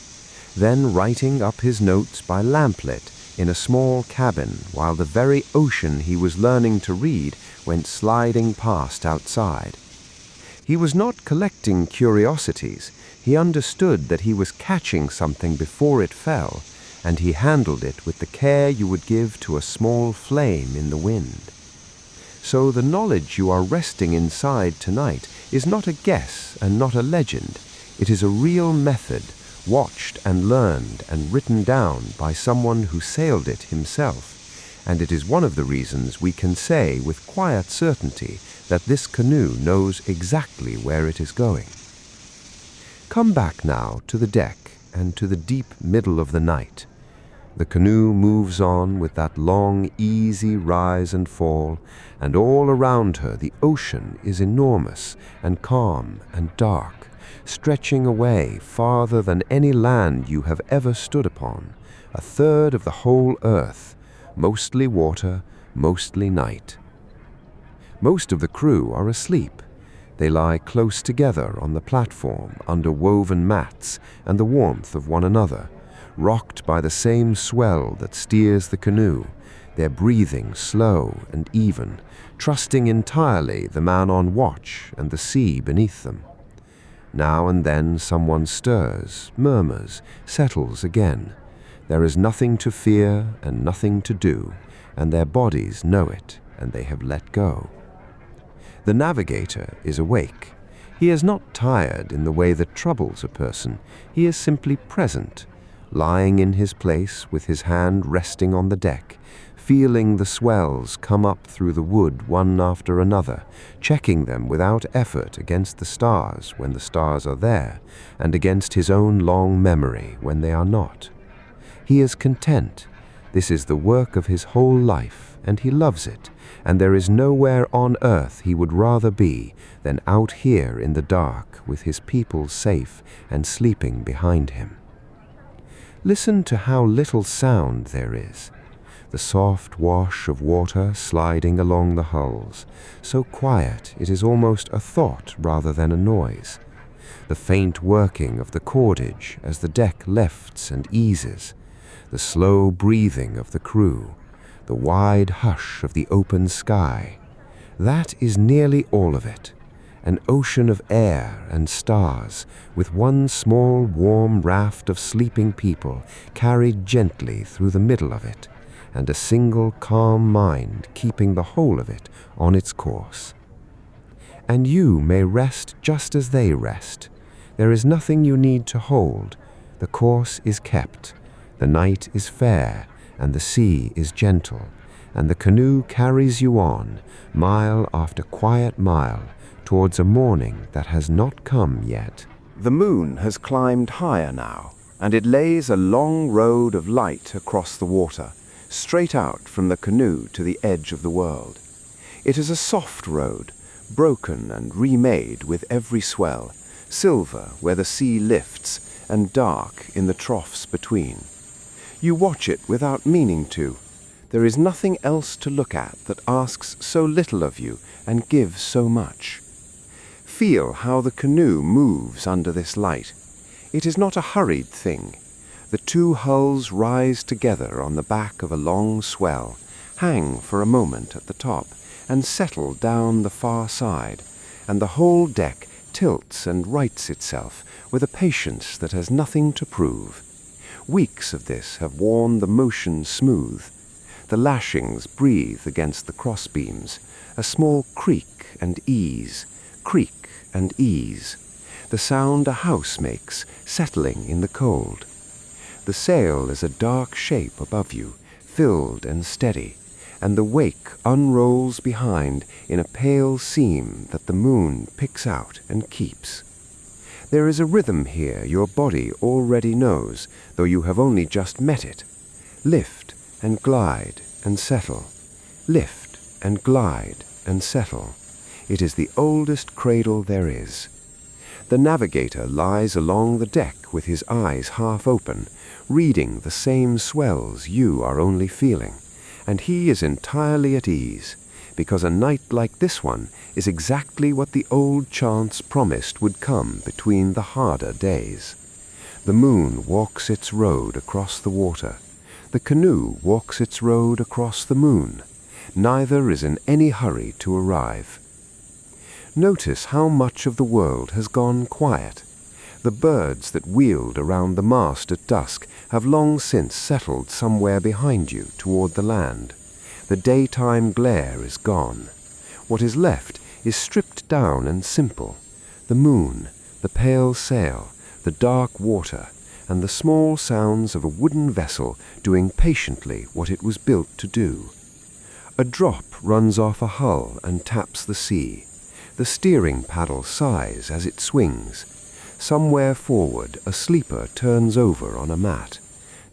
then writing up his notes by lamplit in a small cabin while the very ocean he was learning to read went sliding past outside. He was not collecting curiosities. He understood that he was catching something before it fell, and he handled it with the care you would give to a small flame in the wind. So the knowledge you are resting inside tonight is not a guess and not a legend. It is a real method, watched and learned and written down by someone who sailed it himself, and it is one of the reasons we can say with quiet certainty that this canoe knows exactly where it is going. Come back now to the deck and to the deep middle of the night. The canoe moves on with that long, easy rise and fall, and all around her the ocean is enormous and calm and dark, stretching away farther than any land you have ever stood upon, a third of the whole earth, mostly water, mostly night. Most of the crew are asleep. They lie close together on the platform under woven mats and the warmth of one another, rocked by the same swell that steers the canoe, their breathing slow and even, trusting entirely the man on watch and the sea beneath them. Now and then someone stirs, murmurs, settles again. There is nothing to fear and nothing to do, and their bodies know it, and they have let go. The navigator is awake. He is not tired in the way that troubles a person. He is simply present, lying in his place with his hand resting on the deck, feeling the swells come up through the wood one after another, checking them without effort against the stars when the stars are there, and against his own long memory when they are not. He is content. This is the work of his whole life, and he loves it, and there is nowhere on earth he would rather be than out here in the dark with his people safe and sleeping behind him. Listen to how little sound there is. The soft wash of water sliding along the hulls, so quiet it is almost a thought rather than a noise. The faint working of the cordage as the deck lifts and eases, the slow breathing of the crew, the wide hush of the open sky. That is nearly all of it. An ocean of air and stars, with one small warm raft of sleeping people carried gently through the middle of it, and a single calm mind keeping the whole of it on its course. And you may rest just as they rest. There is nothing you need to hold. The course is kept. The night is fair, and the sea is gentle, and the canoe carries you on, mile after quiet mile, towards a morning that has not come yet. The moon has climbed higher now, and it lays a long road of light across the water, straight out from the canoe to the edge of the world. It is a soft road, broken and remade with every swell, silver where the sea lifts, and dark in the troughs between. You watch it without meaning to. There is nothing else to look at that asks so little of you and gives so much. Feel how the canoe moves under this light. It is not a hurried thing. The two hulls rise together on the back of a long swell, hang for a moment at the top, and settle down the far side, and the whole deck tilts and rights itself with a patience that has nothing to prove. Weeks of this have worn the motion smooth. The lashings breathe against the crossbeams, a small creak and ease, the sound a house makes, settling in the cold. The sail is a dark shape above you, filled and steady, and the wake unrolls behind in a pale seam that the moon picks out and keeps. There is a rhythm here your body already knows, though you have only just met it. Lift and glide and settle. Lift and glide and settle. It is the oldest cradle there is. The navigator lies along the deck with his eyes half open, reading the same swells you are only feeling, and he is entirely at ease, because a night like this one is exactly what the old chants promised would come between the harder days. The moon walks its road across the water. The canoe walks its road across the moon. Neither is in any hurry to arrive. Notice how much of the world has gone quiet. The birds that wheeled around the mast at dusk have long since settled somewhere behind you toward the land. The daytime glare is gone. What is left is stripped down and simple. The moon, the pale sail, the dark water, and the small sounds of a wooden vessel doing patiently what it was built to do. A drop runs off a hull and taps the sea. The steering paddle sighs as it swings. Somewhere forward, a sleeper turns over on a mat.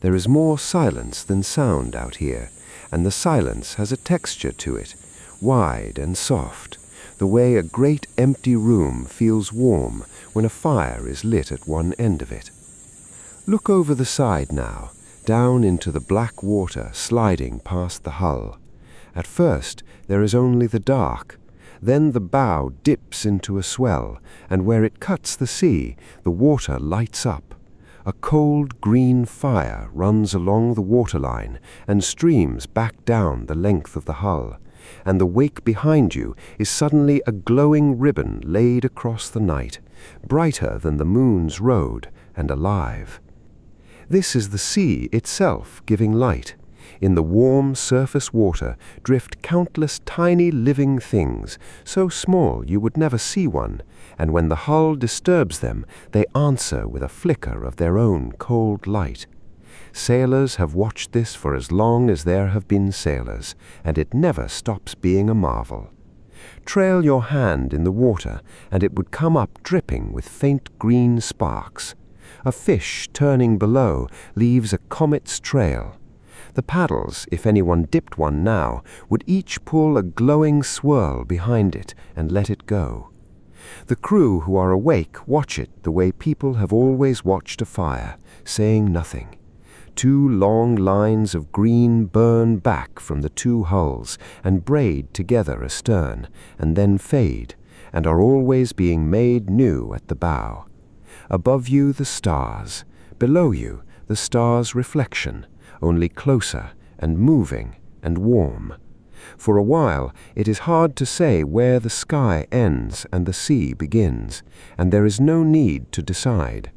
There is more silence than sound out here, and the silence has a texture to it, wide and soft, the way a great empty room feels warm when a fire is lit at one end of it. Look over the side now, down into the black water sliding past the hull. At first, there is only the dark. Then the bow dips into a swell, and where it cuts the sea, the water lights up. A cold green fire runs along the waterline and streams back down the length of the hull, and the wake behind you is suddenly a glowing ribbon laid across the night, brighter than the moon's road and alive. This is the sea itself giving light. In the warm surface water drift countless tiny living things, so small you would never see one, and when the hull disturbs them, they answer with a flicker of their own cold light. Sailors have watched this for as long as there have been sailors, and it never stops being a marvel. Trail your hand in the water, and it would come up dripping with faint green sparks. A fish turning below leaves a comet's trail. The paddles, if anyone dipped one now, would each pull a glowing swirl behind it and let it go. The crew who are awake watch it the way people have always watched a fire, saying nothing. 2 long lines of green burn back from the 2 hulls and braid together astern, and then fade, and are always being made new at the bow. Above you the stars, below you the stars' reflection, only closer and moving and warm. For a while it is hard to say where the sky ends and the sea begins, and there is no need to decide.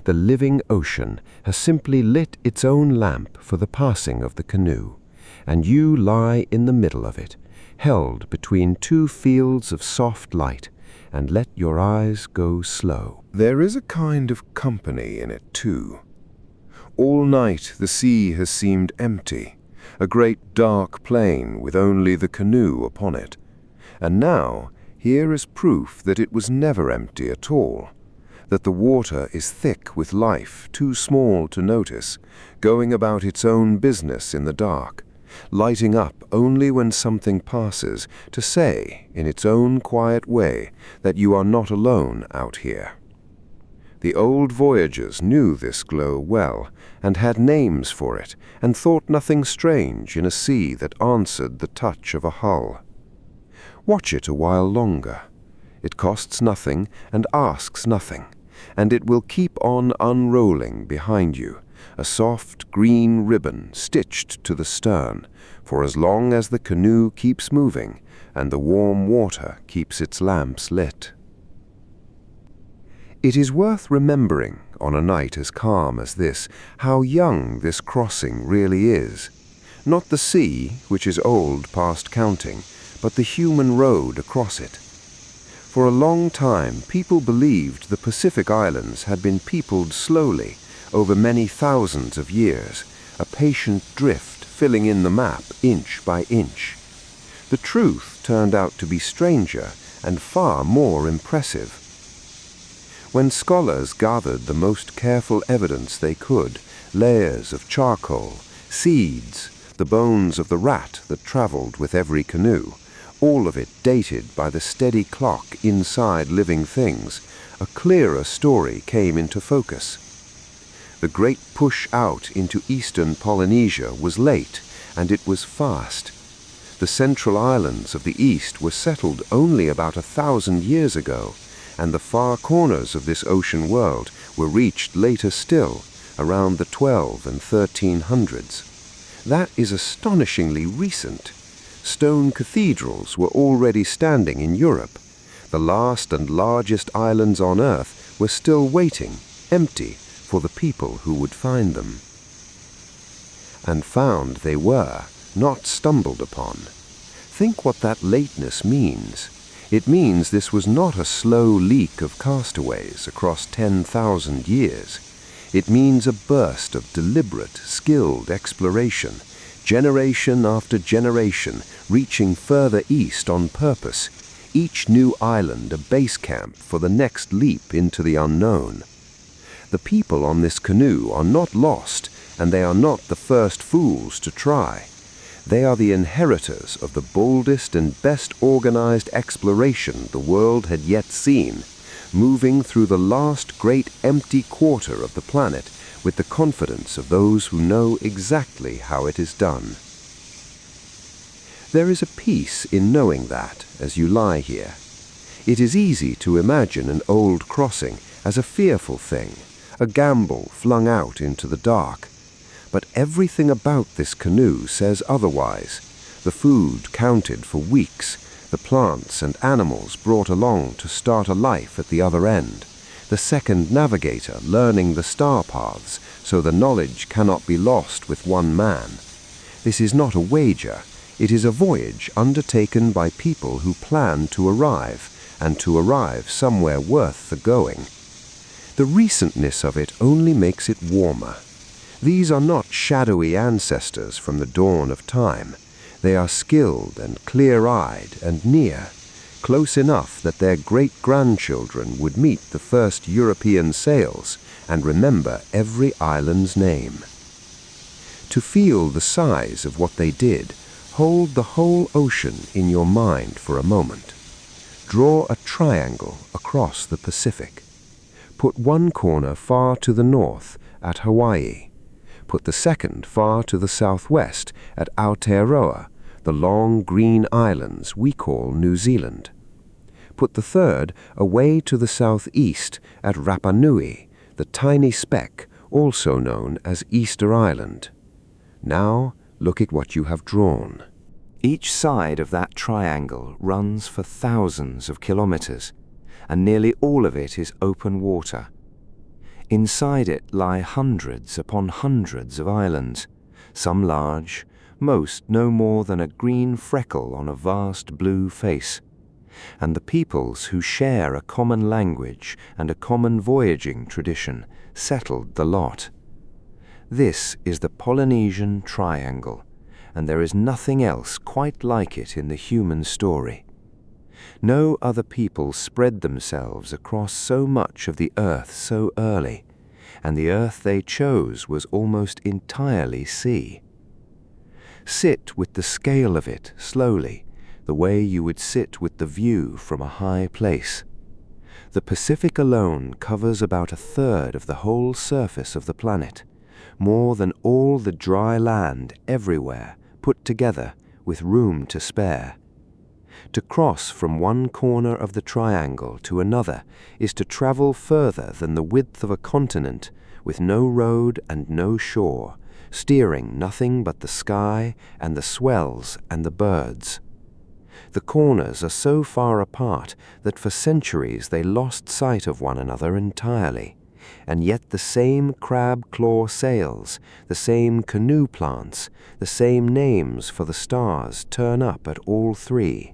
The living ocean has simply lit its own lamp for the passing of the canoe, and you lie in the middle of it, held between 2 fields of soft light, and let your eyes go slow. There is a kind of company in it too. All night the sea has seemed empty, a great dark plain with only the canoe upon it. And now here is proof that it was never empty at all, that the water is thick with life, too small to notice, going about its own business in the dark, lighting up only when something passes to say, in its own quiet way, that you are not alone out here. The old voyagers knew this glow well, and had names for it, and thought nothing strange in a sea that answered the touch of a hull. Watch it a while longer. It costs nothing and asks nothing, and it will keep on unrolling behind you, a soft green ribbon stitched to the stern, for as long as the canoe keeps moving and the warm water keeps its lamps lit. It is worth remembering, on a night as calm as this, how young this crossing really is. Not the sea, which is old past counting, but the human road across it. For a long time, people believed the Pacific Islands had been peopled slowly, over many thousands of years, a patient drift filling in the map inch by inch. The truth turned out to be stranger and far more impressive. When scholars gathered the most careful evidence they could, layers of charcoal, seeds, the bones of the rat that traveled with every canoe, all of it dated by the steady clock inside living things, a clearer story came into focus. The great push out into eastern Polynesia was late, and it was fast. The central islands of the east were settled only about 1,000 years ago, and the far corners of this ocean world were reached later still, around the 12 and 1300s. That is astonishingly recent. Stone cathedrals were already standing in Europe. The last and largest islands on Earth were still waiting, empty, for the people who would find them. And found they were, not stumbled upon. Think what that lateness means. It means this was not a slow leak of castaways across 10,000 years. It means a burst of deliberate, skilled exploration, generation after generation, reaching further east on purpose, each new island a base camp for the next leap into the unknown. The people on this canoe are not lost, and they are not the first fools to try. They are the inheritors of the boldest and best organized exploration the world had yet seen, moving through the last great empty quarter of the planet with the confidence of those who know exactly how it is done. There is a peace in knowing that as you lie here. It is easy to imagine an old crossing as a fearful thing, a gamble flung out into the dark. But everything about this canoe says otherwise. The food counted for weeks, the plants and animals brought along to start a life at the other end, the second navigator learning the star paths so the knowledge cannot be lost with one man. This is not a wager. It is a voyage undertaken by people who plan to arrive, and to arrive somewhere worth the going. The recentness of it only makes it warmer. These are not shadowy ancestors from the dawn of time. They are skilled and clear-eyed and near, close enough that their great-grandchildren would meet the first European sails and remember every island's name. To feel the size of what they did, hold the whole ocean in your mind for a moment. Draw a triangle across the Pacific. Put one corner far to the north at Hawaii. Put the second far to the southwest at Aotearoa, the long green islands we call New Zealand. Put the third away to the southeast at Rapa Nui, the tiny speck also known as Easter Island. Now look at what you have drawn. Each side of that triangle runs for thousands of kilometers, and nearly all of it is open water. Inside it lie hundreds upon hundreds of islands, some large, most no more than a green freckle on a vast blue face, and the peoples who share a common language and a common voyaging tradition settled the lot. This is the Polynesian Triangle, and there is nothing else quite like it in the human story. No other people spread themselves across so much of the earth so early, and the earth they chose was almost entirely sea. Sit with the scale of it slowly, the way you would sit with the view from a high place. The Pacific alone covers about 1/3 of the whole surface of the planet, more than all the dry land everywhere put together with room to spare. To cross from one corner of the triangle to another is to travel further than the width of a continent, with no road and no shore, steering nothing but the sky and the swells and the birds. The corners are so far apart that for centuries they lost sight of one another entirely, and yet the same crab-claw sails, the same canoe plants, the same names for the stars turn up at all three.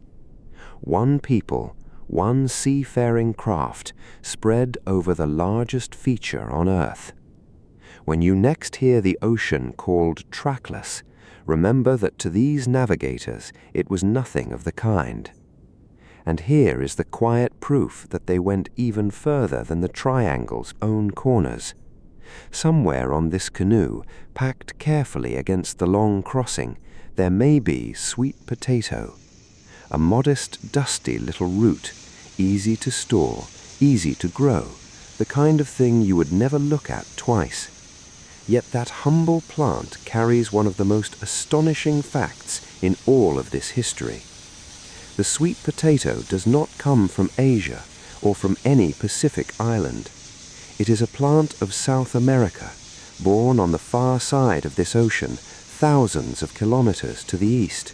One people, one seafaring craft, spread over the largest feature on Earth. When you next hear the ocean called trackless, remember that to these navigators it was nothing of the kind. And here is the quiet proof that they went even further than the triangle's own corners. Somewhere on this canoe, packed carefully against the long crossing, there may be sweet potato. a modest, dusty little root, easy to store, easy to grow, the kind of thing you would never look at twice. Yet that humble plant carries one of the most astonishing facts in all of this history. The sweet potato does not come from Asia or from any Pacific island. It is a plant of South America, born on the far side of this ocean, thousands of kilometers to the east.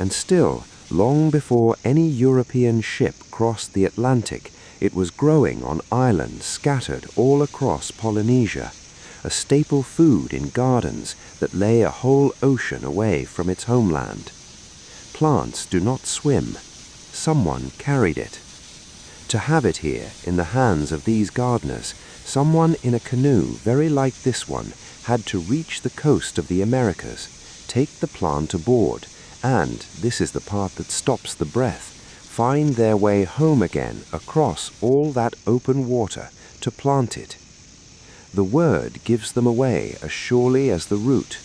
And still, long before any European ship crossed the Atlantic, it was growing on islands scattered all across Polynesia, a staple food in gardens that lay a whole ocean away from its homeland. Plants do not swim. Someone carried it. To have it here in the hands of these gardeners, someone in a canoe very like this one had to reach the coast of the Americas, take the plant aboard, and, this is the part that stops the breath, find their way home again across all that open water to plant it. The word gives them away as surely as the root.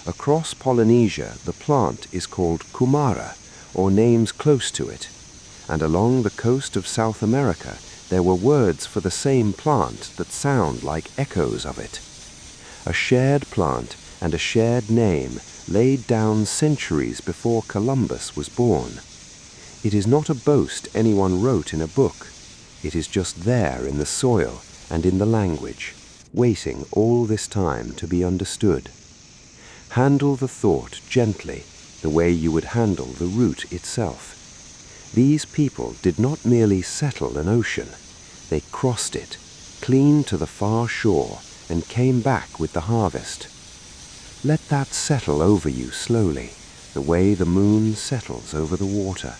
Across Polynesia, the plant is called kumara, or names close to it, and along the coast of South America there were words for the same plant that sound like echoes of it. A shared plant and a shared name laid down centuries before Columbus was born. It is not a boast anyone wrote in a book. It is just there in the soil and in the language, waiting all this time to be understood. Handle the thought gently, the way you would handle the root itself. These people did not merely settle an ocean. They crossed it, clean to the far shore, and came back with the harvest. Let that settle over you slowly, the way the moon settles over the water.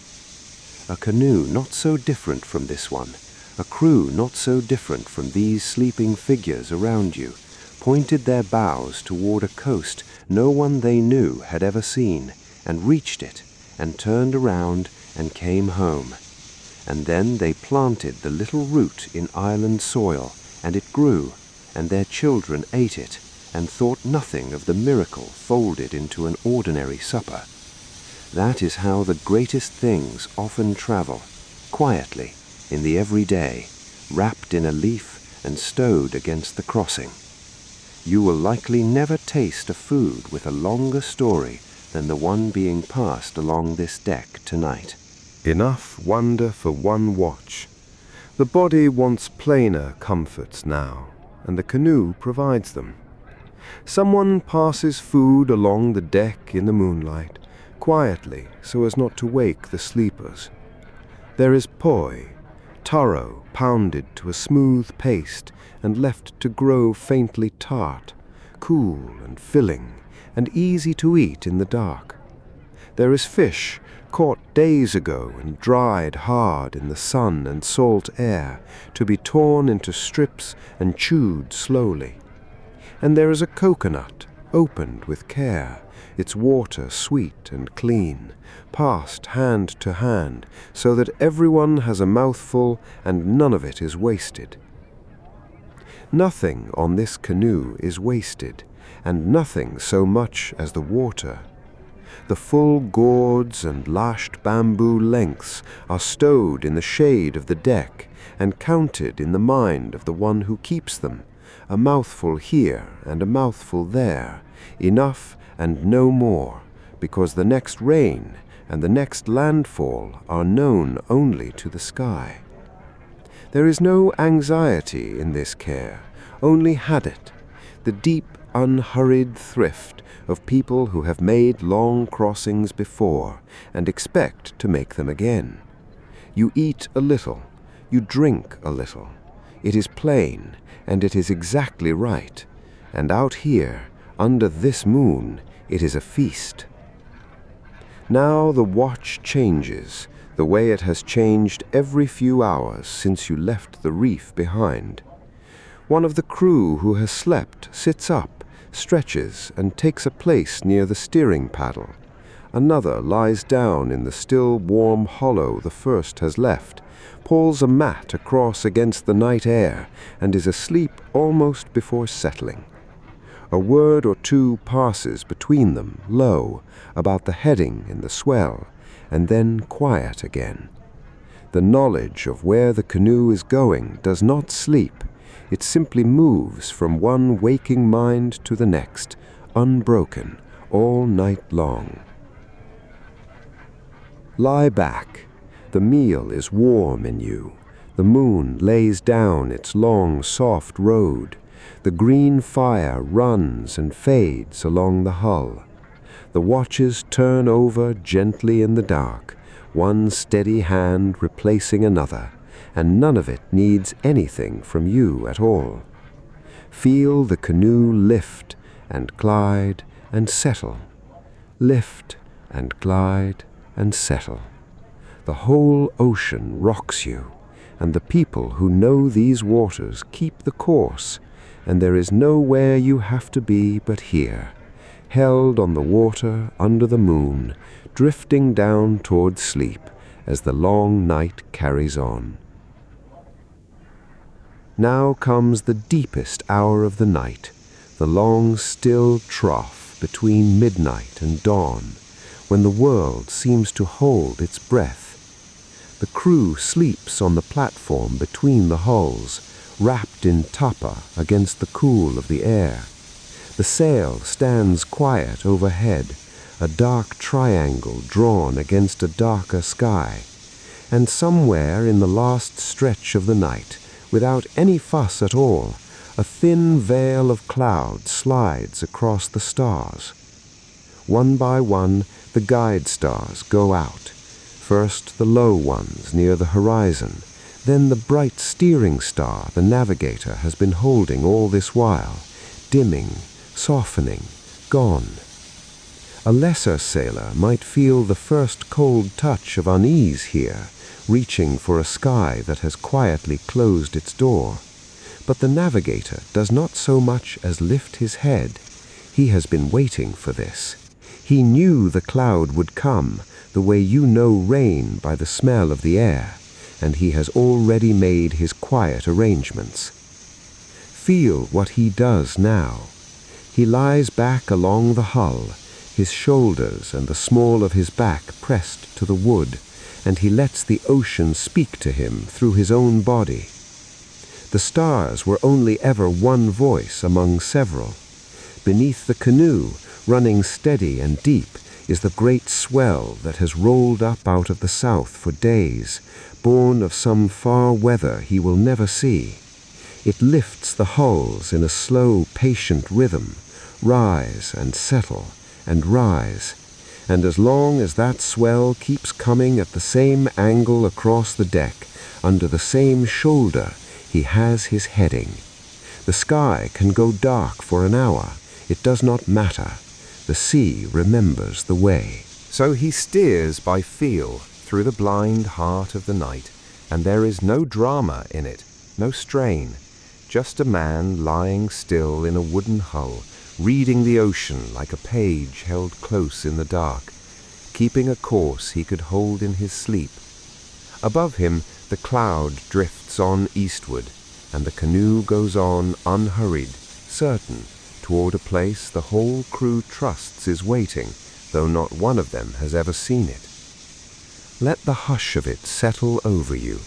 A canoe not so different from this one, a crew not so different from these sleeping figures around you, pointed their bows toward a coast no one they knew had ever seen, and reached it, and turned around and came home. And then they planted the little root in island soil, and it grew, and their children ate it, and thought nothing of the miracle folded into an ordinary supper. That is how the greatest things often travel, quietly, in the everyday, wrapped in a leaf and stowed against the crossing. You will likely never taste a food with a longer story than the one being passed along this deck tonight. Enough wonder for one watch. The body wants plainer comforts now, and the canoe provides them. Someone passes food along the deck in the moonlight, quietly so as not to wake the sleepers. There is poi, taro pounded to a smooth paste and left to grow faintly tart, cool and filling, and easy to eat in the dark. There is fish, caught days ago and dried hard in the sun and salt air, to be torn into strips and chewed slowly. And there is a coconut, opened with care, its water sweet and clean, passed hand to hand, so that everyone has a mouthful and none of it is wasted. Nothing on this canoe is wasted, and nothing so much as the water. The full gourds and lashed bamboo lengths are stowed in the shade of the deck and counted in the mind of the one who keeps them, a mouthful here and a mouthful there, enough and no more, because the next rain and the next landfall are known only to the sky. There is no anxiety in this care, only hadit, the deep, unhurried thrift of people who have made long crossings before and expect to make them again. You eat a little, you drink a little. It is plain, and it is exactly right, and out here, under this moon, it is a feast. Now the watch changes, the way it has changed every few hours since you left the reef behind. One of the crew who has slept sits up, stretches, and takes a place near the steering paddle. Another lies down in the still warm hollow the first has left, pulls a mat across against the night air, and is asleep almost before settling. A word or two passes between them, low, about the heading in the swell, and then quiet again. The knowledge of where the canoe is going does not sleep. It simply moves from one waking mind to the next, unbroken, all night long. Lie back. The meal is warm in you. The moon lays down its long, soft road. The green fire runs and fades along the hull. The watches turn over gently in the dark, one steady hand replacing another, and none of it needs anything from you at all. Feel the canoe lift and glide and settle. Lift and glide and settle. The whole ocean rocks you, and the people who know these waters keep the course, and there is nowhere you have to be but here, held on the water under the moon, drifting down toward sleep as the long night carries on. Now comes the deepest hour of the night, the long still trough between midnight and dawn, when the world seems to hold its breath. The crew sleeps on the platform between the hulls, wrapped in tapa against the cool of the air. The sail stands quiet overhead, a dark triangle drawn against a darker sky. And somewhere in the last stretch of the night, without any fuss at all, a thin veil of cloud slides across the stars. One by one, the guide stars go out. First the low ones near the horizon, then the bright steering star the navigator has been holding all this while, dimming, softening, gone. A lesser sailor might feel the first cold touch of unease here, reaching for a sky that has quietly closed its door. But the navigator does not so much as lift his head. He has been waiting for this. He knew the cloud would come, the way you know rain by the smell of the air, and he has already made his quiet arrangements. Feel what he does now. He lies back along the hull, his shoulders and the small of his back pressed to the wood, and he lets the ocean speak to him through his own body. The stars were only ever one voice among several. Beneath the canoe, running steady and deep, is the great swell that has rolled up out of the south for days, born of some far weather he will never see. It lifts the hulls in a slow, patient rhythm, rise and settle and rise, and as long as that swell keeps coming at the same angle across the deck, under the same shoulder, he has his heading. The sky can go dark for an hour. It does not matter. The sea remembers the way. So he steers by feel through the blind heart of the night, and there is no drama in it, no strain, just a man lying still in a wooden hull, reading the ocean like a page held close in the dark, keeping a course he could hold in his sleep. Above him, the cloud drifts on eastward, and the canoe goes on unhurried, certain, toward a place the whole crew trusts is waiting, though not one of them has ever seen it. Let the hush of it settle over you.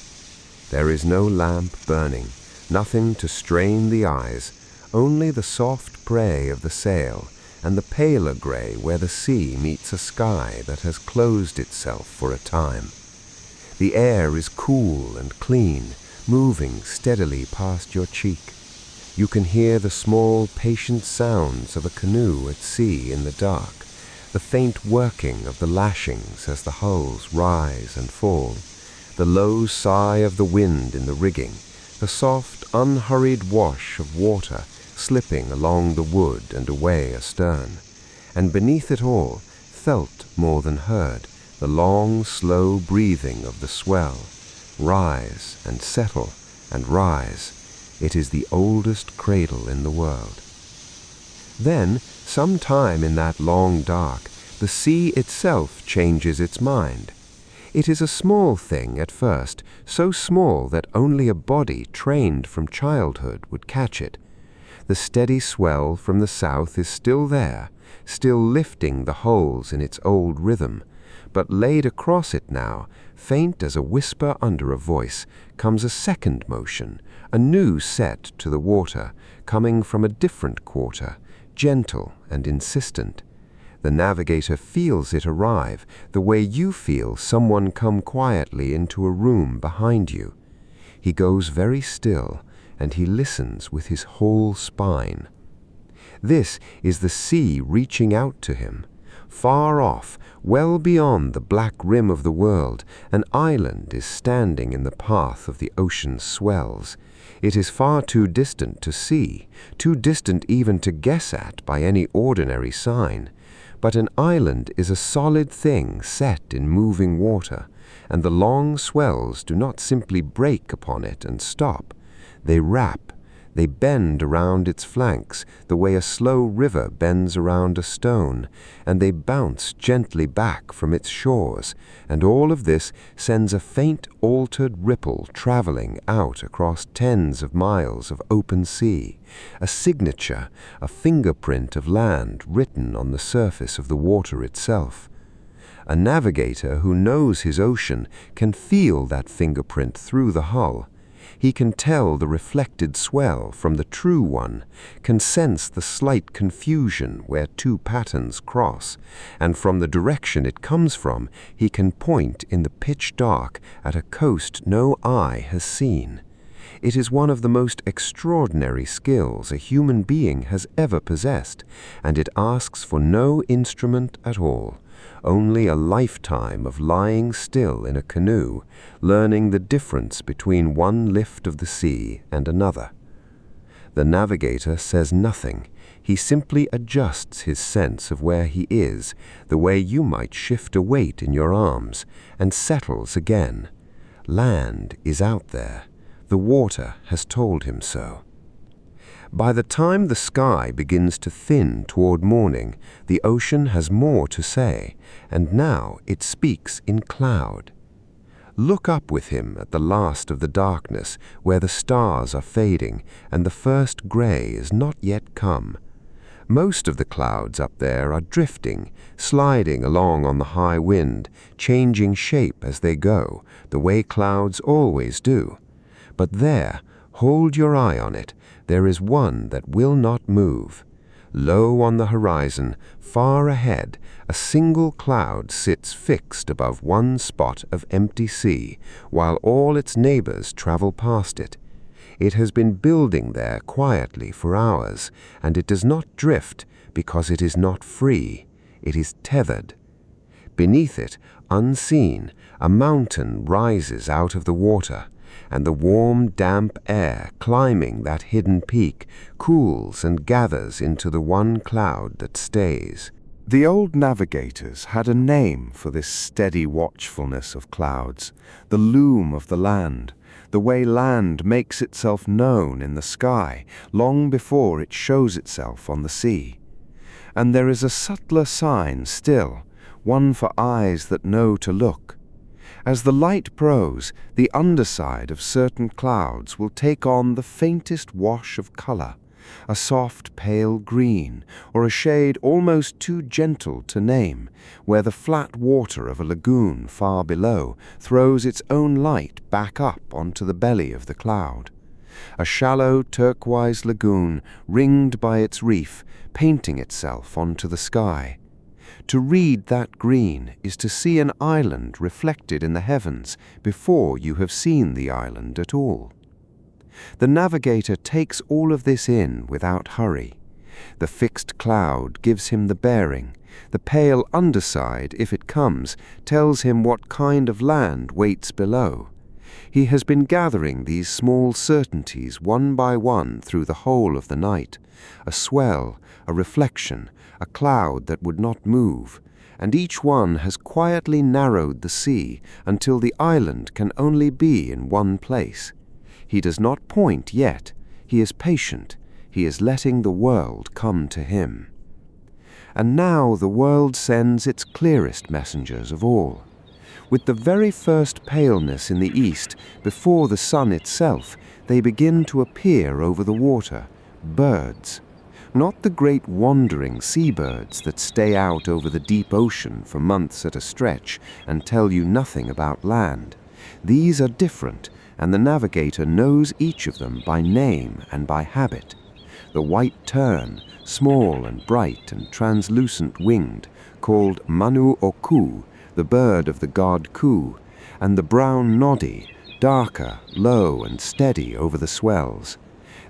There is no lamp burning, nothing to strain the eyes, only the soft bray of the sail, and the paler gray where the sea meets a sky that has closed itself for a time. The air is cool and clean, moving steadily past your cheek. You can hear the small, patient sounds of a canoe at sea in the dark, the faint working of the lashings as the hulls rise and fall, the low sigh of the wind in the rigging, the soft, unhurried wash of water slipping along the wood and away astern, and beneath it all, felt more than heard, the long, slow breathing of the swell, rise and settle and rise. It is the oldest cradle in the world. Then, some time in that long dark, the sea itself changes its mind. It is a small thing at first, so small that only a body trained from childhood would catch it. The steady swell from the south is still there, still lifting the hulls in its old rhythm, But laid across it now, faint as a whisper under a voice, comes a second motion, a new set to the water, coming from a different quarter, gentle and insistent. The navigator feels it arrive, the way you feel someone come quietly into a room behind you. He goes very still, and he listens with his whole spine. This is the sea reaching out to him. Far off, well beyond the black rim of the world, an island is standing in the path of the ocean's swells. It is far too distant to see, too distant even to guess at by any ordinary sign. But an island is a solid thing set in moving water, and the long swells do not simply break upon it and stop. They wrap, they bend around its flanks the way a slow river bends around a stone, and they bounce gently back from its shores, and all of this sends a faint altered ripple traveling out across tens of miles of open sea, a signature, a fingerprint of land written on the surface of the water itself. A navigator who knows his ocean can feel that fingerprint through the hull. He can tell the reflected swell from the true one, can sense the slight confusion where two patterns cross, and from the direction it comes from, he can point in the pitch dark at a coast no eye has seen. It is one of the most extraordinary skills a human being has ever possessed, and it asks for no instrument at all. Only a lifetime of lying still in a canoe, learning the difference between one lift of the sea and another. The navigator says nothing. He simply adjusts his sense of where he is, the way you might shift a weight in your arms, and settles again. Land is out there. The water has told him so. By the time the sky begins to thin toward morning, the ocean has more to say, and now it speaks in cloud. Look up with him at the last of the darkness, where the stars are fading, and the first gray is not yet come. Most of the clouds up there are drifting, sliding along on the high wind, changing shape as they go, the way clouds always do. But there, hold your eye on it, there is one that will not move. Low on the horizon, far ahead, a single cloud sits fixed above one spot of empty sea, while all its neighbors travel past it. It has been building there quietly for hours, and it does not drift because it is not free. It is tethered. Beneath it, unseen, a mountain rises out of the water, and the warm, damp air climbing that hidden peak cools and gathers into the one cloud that stays. The old navigators had a name for this steady watchfulness of clouds, the loom of the land, the way land makes itself known in the sky long before it shows itself on the sea. And there is a subtler sign still, one for eyes that know to look. As the light grows, the underside of certain clouds will take on the faintest wash of color, a soft pale green, or a shade almost too gentle to name, where the flat water of a lagoon far below throws its own light back up onto the belly of the cloud. A shallow turquoise lagoon ringed by its reef, painting itself onto the sky. To read that green is to see an island reflected in the heavens before you have seen the island at all. The navigator takes all of this in without hurry. The fixed cloud gives him the bearing. The pale underside, if it comes, tells him what kind of land waits below. He has been gathering these small certainties one by one through the whole of the night. A swell, a reflection, a cloud that would not move, and each one has quietly narrowed the sea until the island can only be in one place. He does not point yet. He is patient. He is letting the world come to him. And now the world sends its clearest messengers of all. With the very first paleness in the east, before the sun itself, they begin to appear over the water, birds. Not the great wandering seabirds that stay out over the deep ocean for months at a stretch and tell you nothing about land. These are different, and the navigator knows each of them by name and by habit. The white tern, small and bright and translucent winged, called Manu o Ku, the bird of the god Ku, and the brown noddy, darker, low and steady over the swells.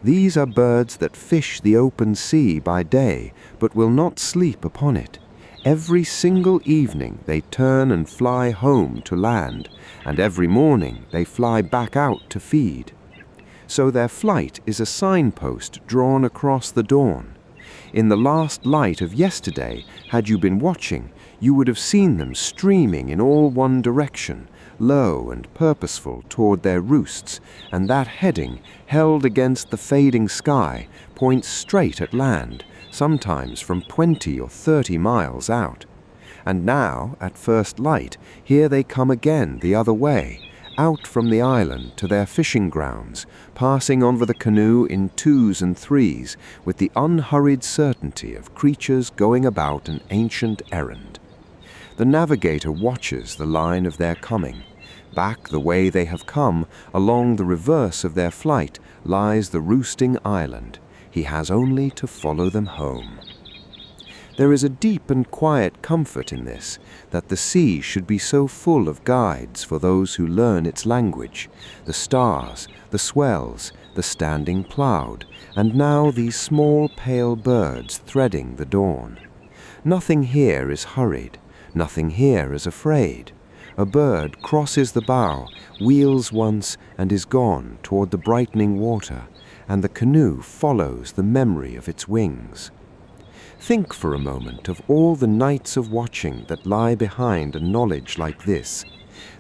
These are birds that fish the open sea by day, but will not sleep upon it. Every single evening they turn and fly home to land, and every morning they fly back out to feed. So their flight is a signpost drawn across the dawn. In the last light of yesterday, had you been watching, you would have seen them streaming in all one direction, low and purposeful toward their roosts, and that heading, held against the fading sky, points straight at land, sometimes from 20 or 30 miles out. And now, at first light, here they come again the other way, out from the island to their fishing grounds, passing over the canoe in twos and threes, with the unhurried certainty of creatures going about an ancient errand. The navigator watches the line of their coming. Back the way they have come, along the reverse of their flight, lies the roosting island. He has only to follow them home. There is a deep and quiet comfort in this, that the sea should be so full of guides for those who learn its language, the stars, the swells, the standing cloud, and now these small pale birds threading the dawn. Nothing here is hurried, nothing here is afraid. A bird crosses the bow, wheels once, and is gone toward the brightening water, and the canoe follows the memory of its wings. Think for a moment of all the nights of watching that lie behind a knowledge like this,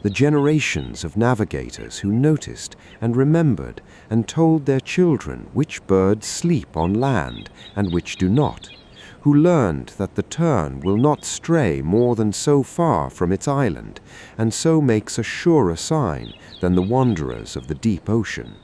the generations of navigators who noticed and remembered and told their children which birds sleep on land and which do not, who learned that the tern will not stray more than so far from its island, and so makes a surer sign than the wanderers of the deep ocean.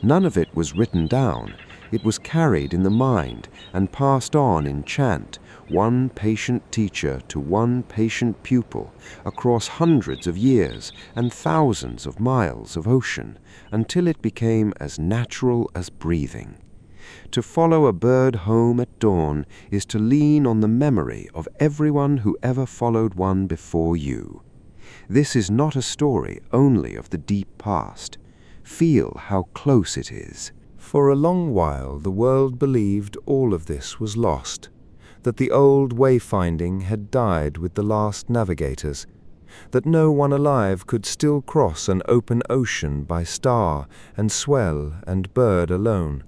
None of it was written down. It was carried in the mind and passed on in chant, one patient teacher to one patient pupil, across hundreds of years and thousands of miles of ocean, until it became as natural as breathing. To follow a bird home at dawn is to lean on the memory of everyone who ever followed one before you. This is not a story only of the deep past. Feel how close it is. For a long while the world believed all of this was lost, that the old wayfinding had died with the last navigators, that no one alive could still cross an open ocean by star and swell and bird alone.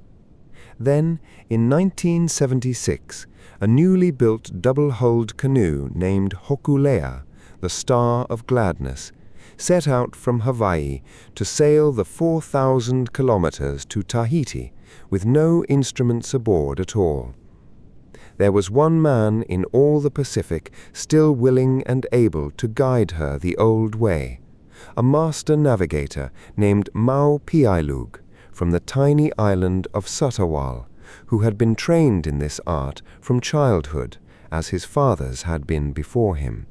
Then, in 1976, a newly built double-hulled canoe named Hokulea, the Star of Gladness, set out from Hawaii to sail the 4,000 kilometers to Tahiti with no instruments aboard at all. There was one man in all the Pacific still willing and able to guide her the old way, a master navigator named Mau Piailug, from the tiny island of Satawal, who had been trained in this art from childhood, as his fathers had been before him.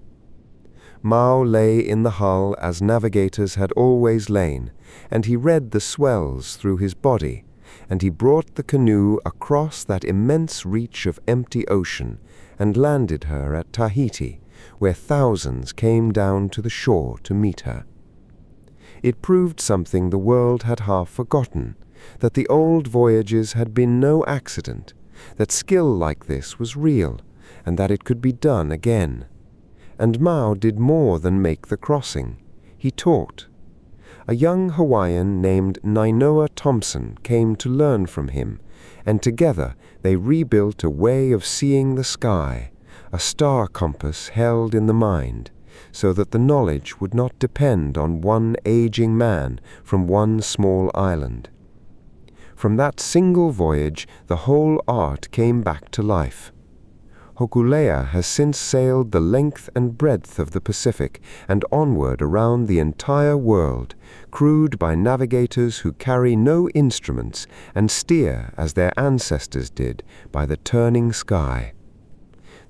Mau lay in the hull as navigators had always lain, and he read the swells through his body, and he brought the canoe across that immense reach of empty ocean and landed her at Tahiti, where thousands came down to the shore to meet her. It proved something the world had half forgotten, that the old voyages had been no accident, that skill like this was real, and that it could be done again. And Mau did more than make the crossing. He taught. A young Hawaiian named Nainoa Thompson came to learn from him, and together they rebuilt a way of seeing the sky, a star compass held in the mind, so that the knowledge would not depend on one aging man from one small island. From that single voyage, the whole art came back to life. Hokulea has since sailed the length and breadth of the Pacific and onward around the entire world, crewed by navigators who carry no instruments and steer, as their ancestors did, by the turning sky.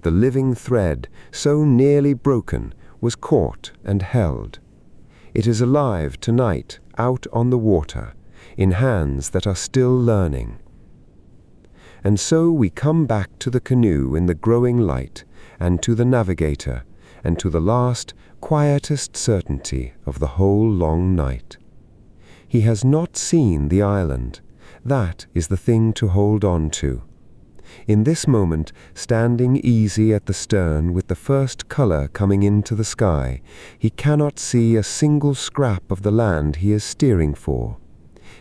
The living thread, so nearly broken, was caught and held. It is alive tonight out on the water, in hands that are still learning. And so we come back to the canoe in the growing light, and to the navigator, and to the last, quietest certainty of the whole long night. He has not seen the island. That is the thing to hold on to. In this moment, standing easy at the stern with the first color coming into the sky, he cannot see a single scrap of the land he is steering for.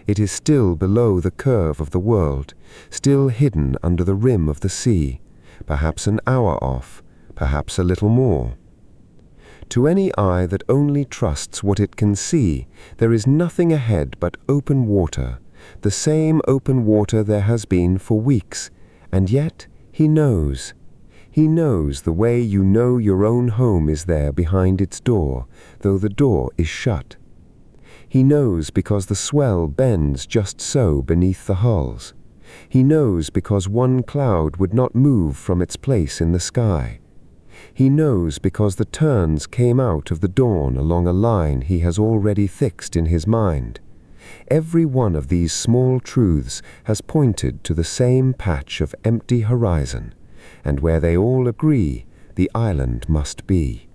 It is still below the curve of the world, still hidden under the rim of the sea, perhaps an hour off, perhaps a little more. To any eye that only trusts what it can see, there is nothing ahead but open water, the same open water there has been for weeks, and yet he knows. He knows the way you know your own home is there behind its door, though the door is shut. He knows because the swell bends just so beneath the hulls. He knows because one cloud would not move from its place in the sky. He knows because the turns came out of the dawn along a line he has already fixed in his mind. Every one of these small truths has pointed to the same patch of empty horizon, and where they all agree, the island must be.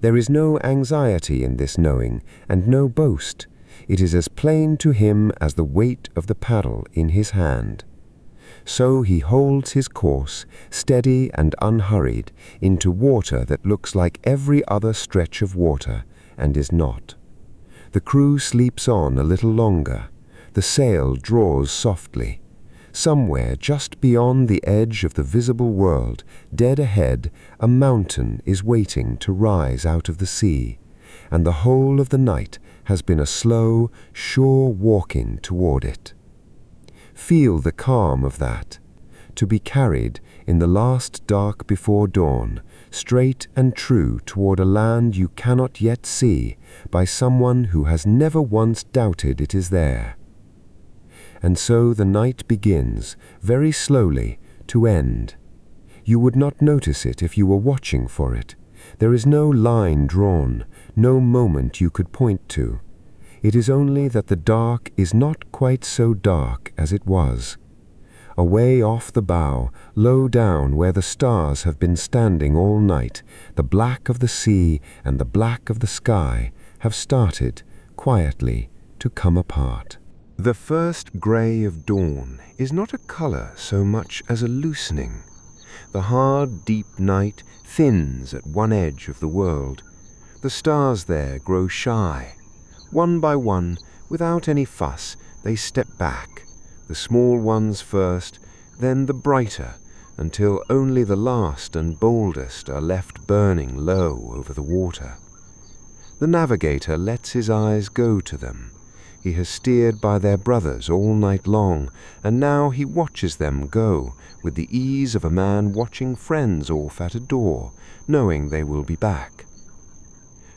There is no anxiety in this knowing, and no boast. It is as plain to him as the weight of the paddle in his hand. So he holds his course, steady and unhurried, into water that looks like every other stretch of water, and is not. The crew sleeps on a little longer. The sail draws softly. Somewhere just beyond the edge of the visible world, dead ahead, a mountain is waiting to rise out of the sea, and the whole of the night has been a slow, sure walking toward it. Feel the calm of that. To be carried, in the last dark before dawn, straight and true toward a land you cannot yet see, by someone who has never once doubted it is there. And so the night begins, very slowly, to end. You would not notice it if you were watching for it. There is no line drawn, no moment you could point to. It is only that the dark is not quite so dark as it was. Away off the bow, low down where the stars have been standing all night, the black of the sea and the black of the sky have started, quietly, to come apart. The first grey of dawn is not a colour so much as a loosening. The hard, deep night thins at one edge of the world. The stars there grow shy. One by one, without any fuss, they step back, the small ones first, then the brighter, until only the last and boldest are left burning low over the water. The navigator lets his eyes go to them. He has steered by their brothers all night long, and now he watches them go, with the ease of a man watching friends off at a door, knowing they will be back.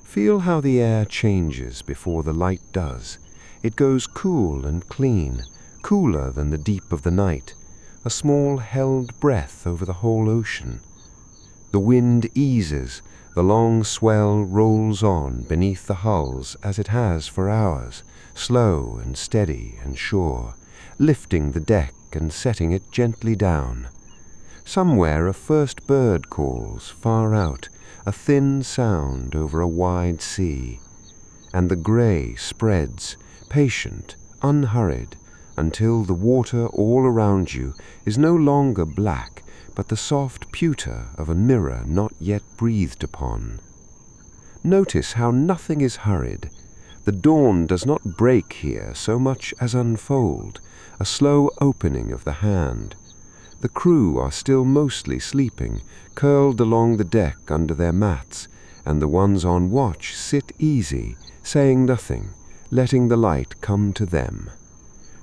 Feel how the air changes before the light does. It goes cool and clean, cooler than the deep of the night, a small held breath over the whole ocean. The wind eases, the long swell rolls on beneath the hulls as it has for hours, slow and steady and sure, lifting the deck and setting it gently down. Somewhere a first bird calls, far out, a thin sound over a wide sea, and the grey spreads, patient, unhurried, until the water all around you is no longer black, but the soft pewter of a mirror not yet breathed upon. Notice how nothing is hurried. The dawn does not break here so much as unfold, a slow opening of the hand. The crew are still mostly sleeping, curled along the deck under their mats, and the ones on watch sit easy, saying nothing, letting the light come to them.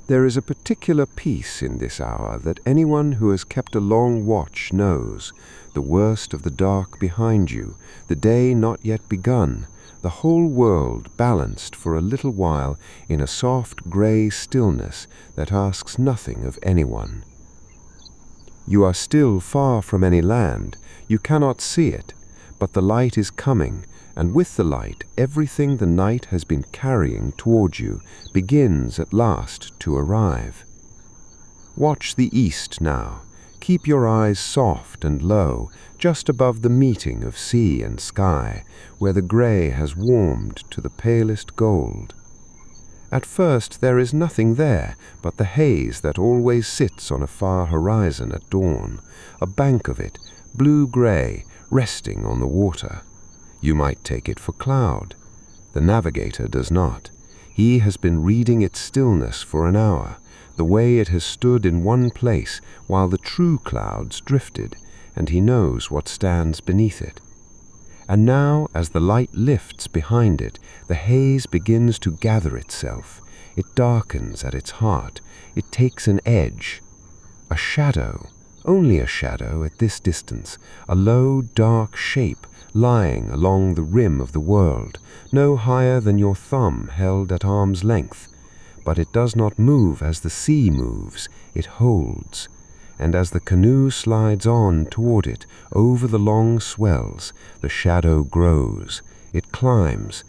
There is a particular peace in this hour that anyone who has kept a long watch knows. The worst of the dark behind you, the day not yet begun, the whole world balanced for a little while in a soft grey stillness that asks nothing of anyone. You are still far from any land, you cannot see it, but the light is coming, and with the light everything the night has been carrying toward you begins at last to arrive. Watch the east now. Keep your eyes soft and low, just above the meeting of sea and sky, where the grey has warmed to the palest gold. At first there is nothing there but the haze that always sits on a far horizon at dawn, a bank of it, blue-grey, resting on the water. You might take it for cloud. The navigator does not. He has been reading its stillness for an hour, the way it has stood in one place while the true clouds drifted, and he knows what stands beneath it. And now, as the light lifts behind it, the haze begins to gather itself. It darkens at its heart. It takes an edge. A shadow, only a shadow at this distance, a low, dark shape lying along the rim of the world, no higher than your thumb held at arm's length. But it does not move as the sea moves, it holds. And as the canoe slides on toward it, over the long swells, the shadow grows. It climbs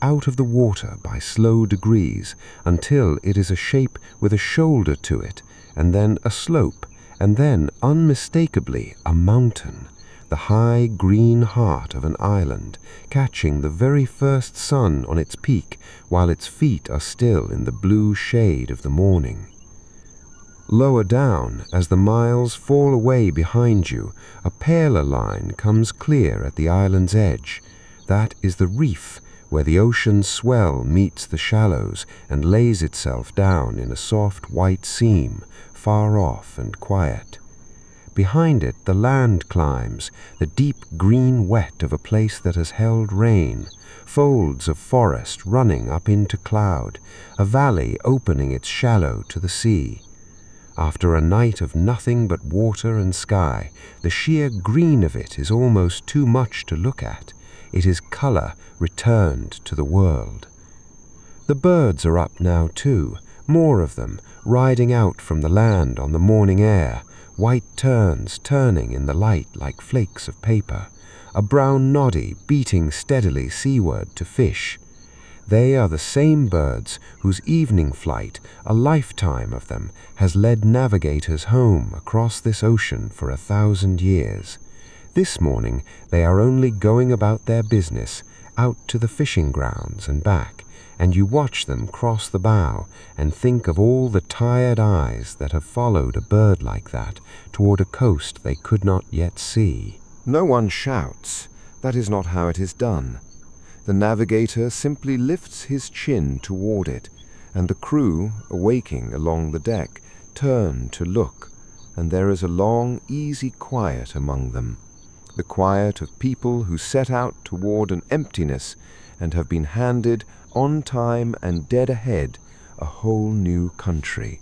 out of the water by slow degrees, until it is a shape with a shoulder to it, and then a slope, and then unmistakably a mountain, the high green heart of an island, catching the very first sun on its peak, while its feet are still in the blue shade of the morning. Lower down, as the miles fall away behind you, a paler line comes clear at the island's edge. That is the reef, where the ocean's swell meets the shallows and lays itself down in a soft white seam, far off and quiet. Behind it the land climbs, the deep green wet of a place that has held rain, folds of forest running up into cloud, a valley opening its shallow to the sea. After a night of nothing but water and sky, the sheer green of it is almost too much to look at. It is color returned to the world. The birds are up now too, more of them, riding out from the land on the morning air, white terns turning in the light like flakes of paper, a brown noddy beating steadily seaward to fish. They are the same birds whose evening flight, a lifetime of them, has led navigators home across this ocean for 1,000 years. This morning they are only going about their business, out to the fishing grounds and back, and you watch them cross the bow and think of all the tired eyes that have followed a bird like that toward a coast they could not yet see. No one shouts. That is not how it is done. The navigator simply lifts his chin toward it, and the crew, awaking along the deck, turn to look, and there is a long, easy quiet among them, the quiet of people who set out toward an emptiness and have been handed, on time and dead ahead, a whole new country.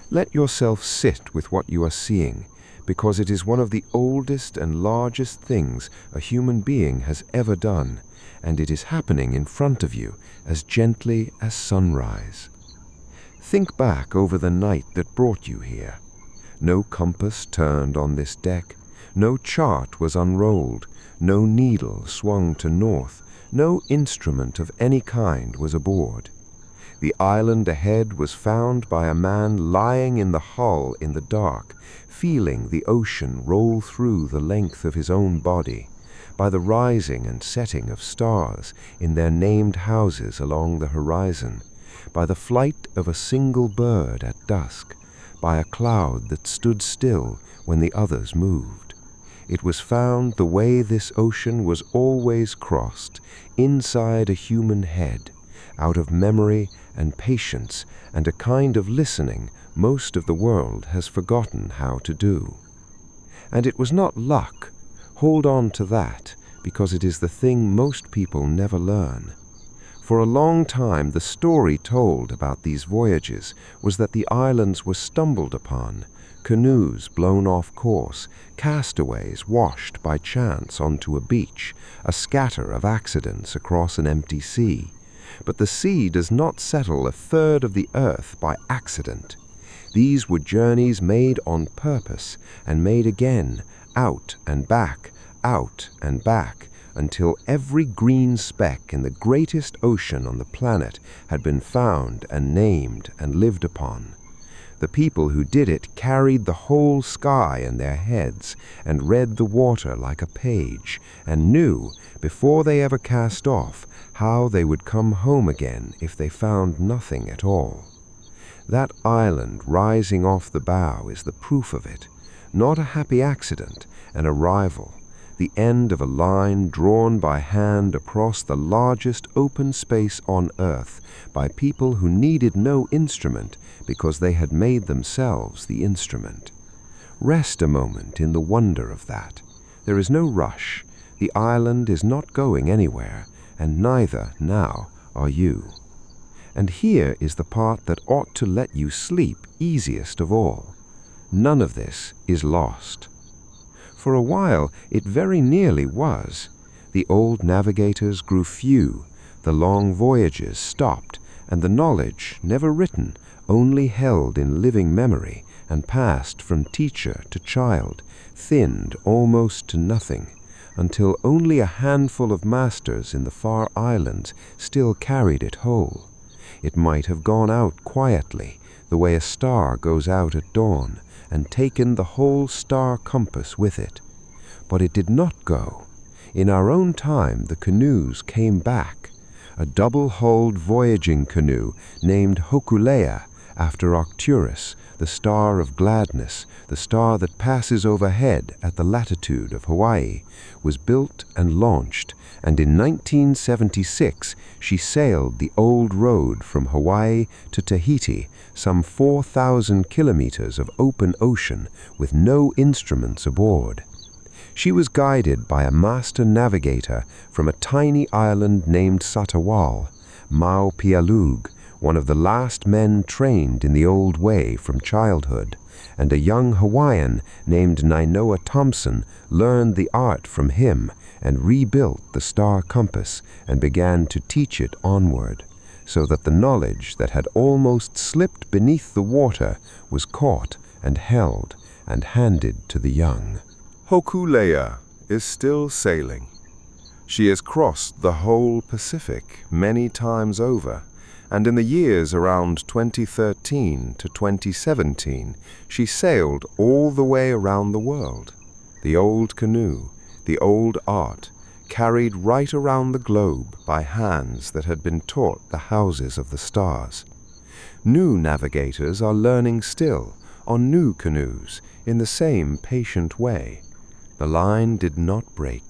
Let yourself sit with what you are seeing, because it is one of the oldest and largest things a human being has ever done, and it is happening in front of you as gently as sunrise. Think back over the night that brought you here. No compass turned on this deck, no chart was unrolled, no needle swung to north, no instrument of any kind was aboard. The island ahead was found by a man lying in the hull in the dark, feeling the ocean roll through the length of his own body, by the rising and setting of stars in their named houses along the horizon, by the flight of a single bird at dusk, by a cloud that stood still when the others moved. It was found the way this ocean was always crossed, inside a human head, out of memory and patience and a kind of listening most of the world has forgotten how to do. And it was not luck. Hold on to that, because it is the thing most people never learn. For a long time, the story told about these voyages was that the islands were stumbled upon, canoes blown off course, castaways washed by chance onto a beach, a scatter of accidents across an empty sea. But the sea does not settle a third of the earth by accident. These were journeys made on purpose and made again, out and back, until every green speck in the greatest ocean on the planet had been found and named and lived upon. The people who did it carried the whole sky in their heads and read the water like a page, and knew, before they ever cast off, how they would come home again if they found nothing at all. That island rising off the bow is the proof of it, not a happy accident, an arrival, the end of a line drawn by hand across the largest open space on earth by people who needed no instrument because they had made themselves the instrument. Rest a moment in the wonder of that. There is no rush. The island is not going anywhere, and neither now are you. And here is the part that ought to let you sleep easiest of all. None of this is lost. For a while, it very nearly was. The old navigators grew few, the long voyages stopped, and the knowledge, never written, only held in living memory and passed from teacher to child, thinned almost to nothing, until only a handful of masters in the far islands still carried it whole. It might have gone out quietly, the way a star goes out at dawn, and taken the whole star compass with it. But it did not go. In our own time, the canoes came back. A double-hulled voyaging canoe named Hokulea, after Arcturus, the star of gladness, the star that passes overhead at the latitude of Hawaii, was built and launched, and in 1976 she sailed the old road from Hawaii to Tahiti, some 4,000 kilometers of open ocean with no instruments aboard. She was guided by a master navigator from a tiny island named Satawal, Maupialug, one of the last men trained in the old way from childhood, and a young Hawaiian named Nainoa Thompson learned the art from him and rebuilt the star compass and began to teach it onward, so that the knowledge that had almost slipped beneath the water was caught and held and handed to the young. Hokulea is still sailing. She has crossed the whole Pacific many times over, and in the years around 2013 to 2017, she sailed all the way around the world. The old canoe, the old art, carried right around the globe by hands that had been taught the houses of the stars. New navigators are learning still, on new canoes, in the same patient way. The line did not break.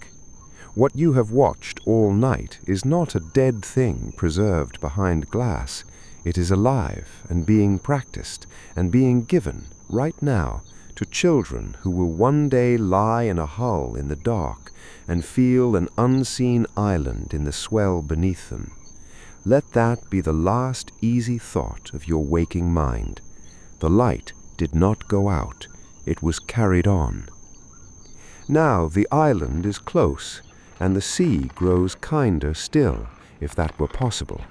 What you have watched all night is not a dead thing preserved behind glass. It is alive and being practiced and being given, right now, to children who will one day lie in a hull in the dark and feel an unseen island in the swell beneath them. Let that be the last easy thought of your waking mind. The light did not go out. It was carried on. Now the island is close, and the sea grows kinder still, if that were possible.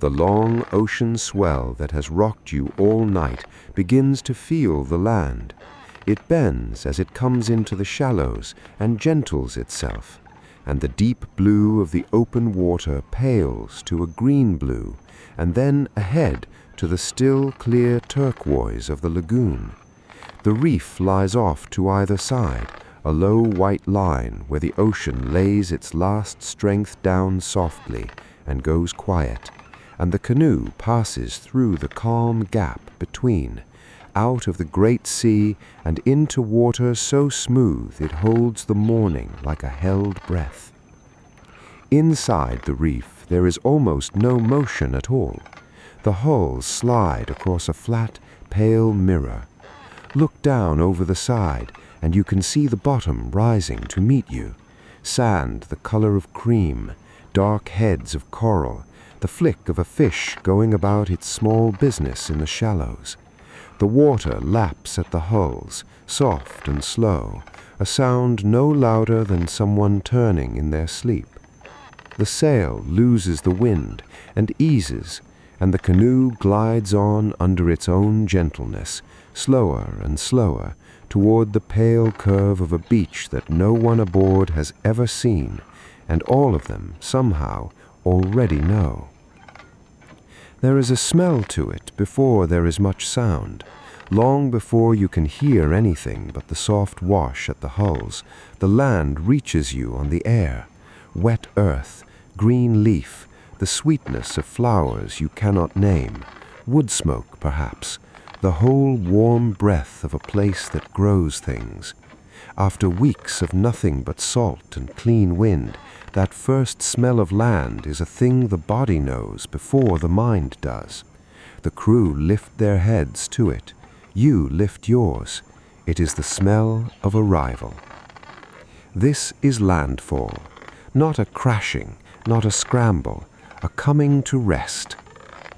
The long ocean swell that has rocked you all night begins to feel the land. It bends as it comes into the shallows and gentles itself, and the deep blue of the open water pales to a green blue, and then ahead to the still clear turquoise of the lagoon. The reef lies off to either side, a low white line where the ocean lays its last strength down softly and goes quiet, and the canoe passes through the calm gap between, out of the great sea and into water so smooth it holds the morning like a held breath. Inside the reef there is almost no motion at all. The hulls slide across a flat, pale mirror. Look down over the side, and you can see the bottom rising to meet you. Sand the color of cream, dark heads of coral, the flick of a fish going about its small business in the shallows. The water laps at the hulls, soft and slow, a sound no louder than someone turning in their sleep. The sail loses the wind and eases, and the canoe glides on under its own gentleness, slower and slower, toward the pale curve of a beach that no one aboard has ever seen, and all of them, somehow, already know. There is a smell to it before there is much sound. Long before you can hear anything but the soft wash at the hulls, the land reaches you on the air. Wet earth, green leaf, the sweetness of flowers you cannot name, wood smoke perhaps, the whole warm breath of a place that grows things. After weeks of nothing but salt and clean wind, that first smell of land is a thing the body knows before the mind does. The crew lift their heads to it. You lift yours. It is the smell of arrival. This is landfall, not a crashing, not a scramble, a coming to rest.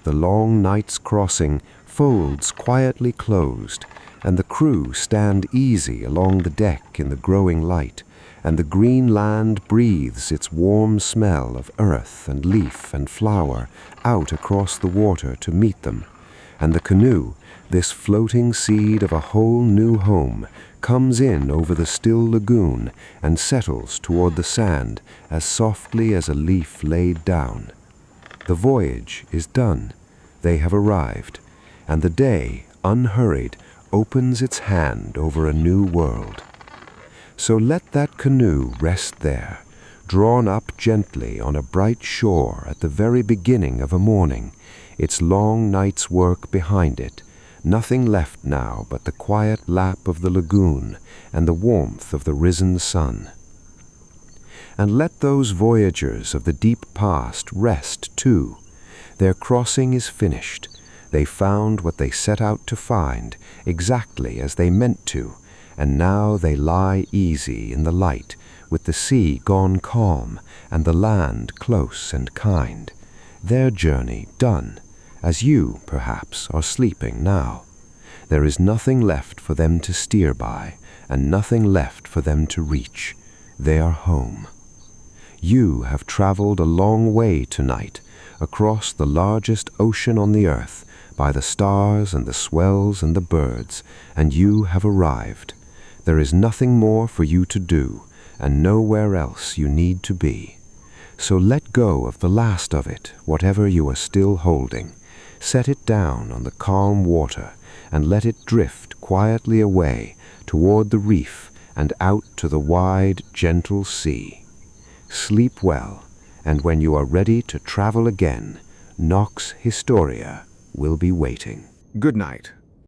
The long night's crossing folds quietly closed, and the crew stand easy along the deck in the growing light, and the green land breathes its warm smell of earth and leaf and flower out across the water to meet them, and the canoe, this floating seed of a whole new home, comes in over the still lagoon and settles toward the sand as softly as a leaf laid down. The voyage is done. They have arrived, and the day, unhurried, opens its hand over a new world. So let that canoe rest there, drawn up gently on a bright shore at the very beginning of a morning, its long night's work behind it, nothing left now but the quiet lap of the lagoon and the warmth of the risen sun. And let those voyagers of the deep past rest too. Their crossing is finished. They found what they set out to find, exactly as they meant to, and now they lie easy in the light, with the sea gone calm and the land close and kind. Their journey done, as you, perhaps, are sleeping now. There is nothing left for them to steer by, and nothing left for them to reach. They are home. You have traveled a long way tonight, across the largest ocean on the earth, by the stars and the swells and the birds, and you have arrived. There is nothing more for you to do, and nowhere else you need to be. So let go of the last of it, whatever you are still holding. Set it down on the calm water, and let it drift quietly away toward the reef and out to the wide, gentle sea. Sleep well, and when you are ready to travel again, Nox Historia will be waiting. Good night.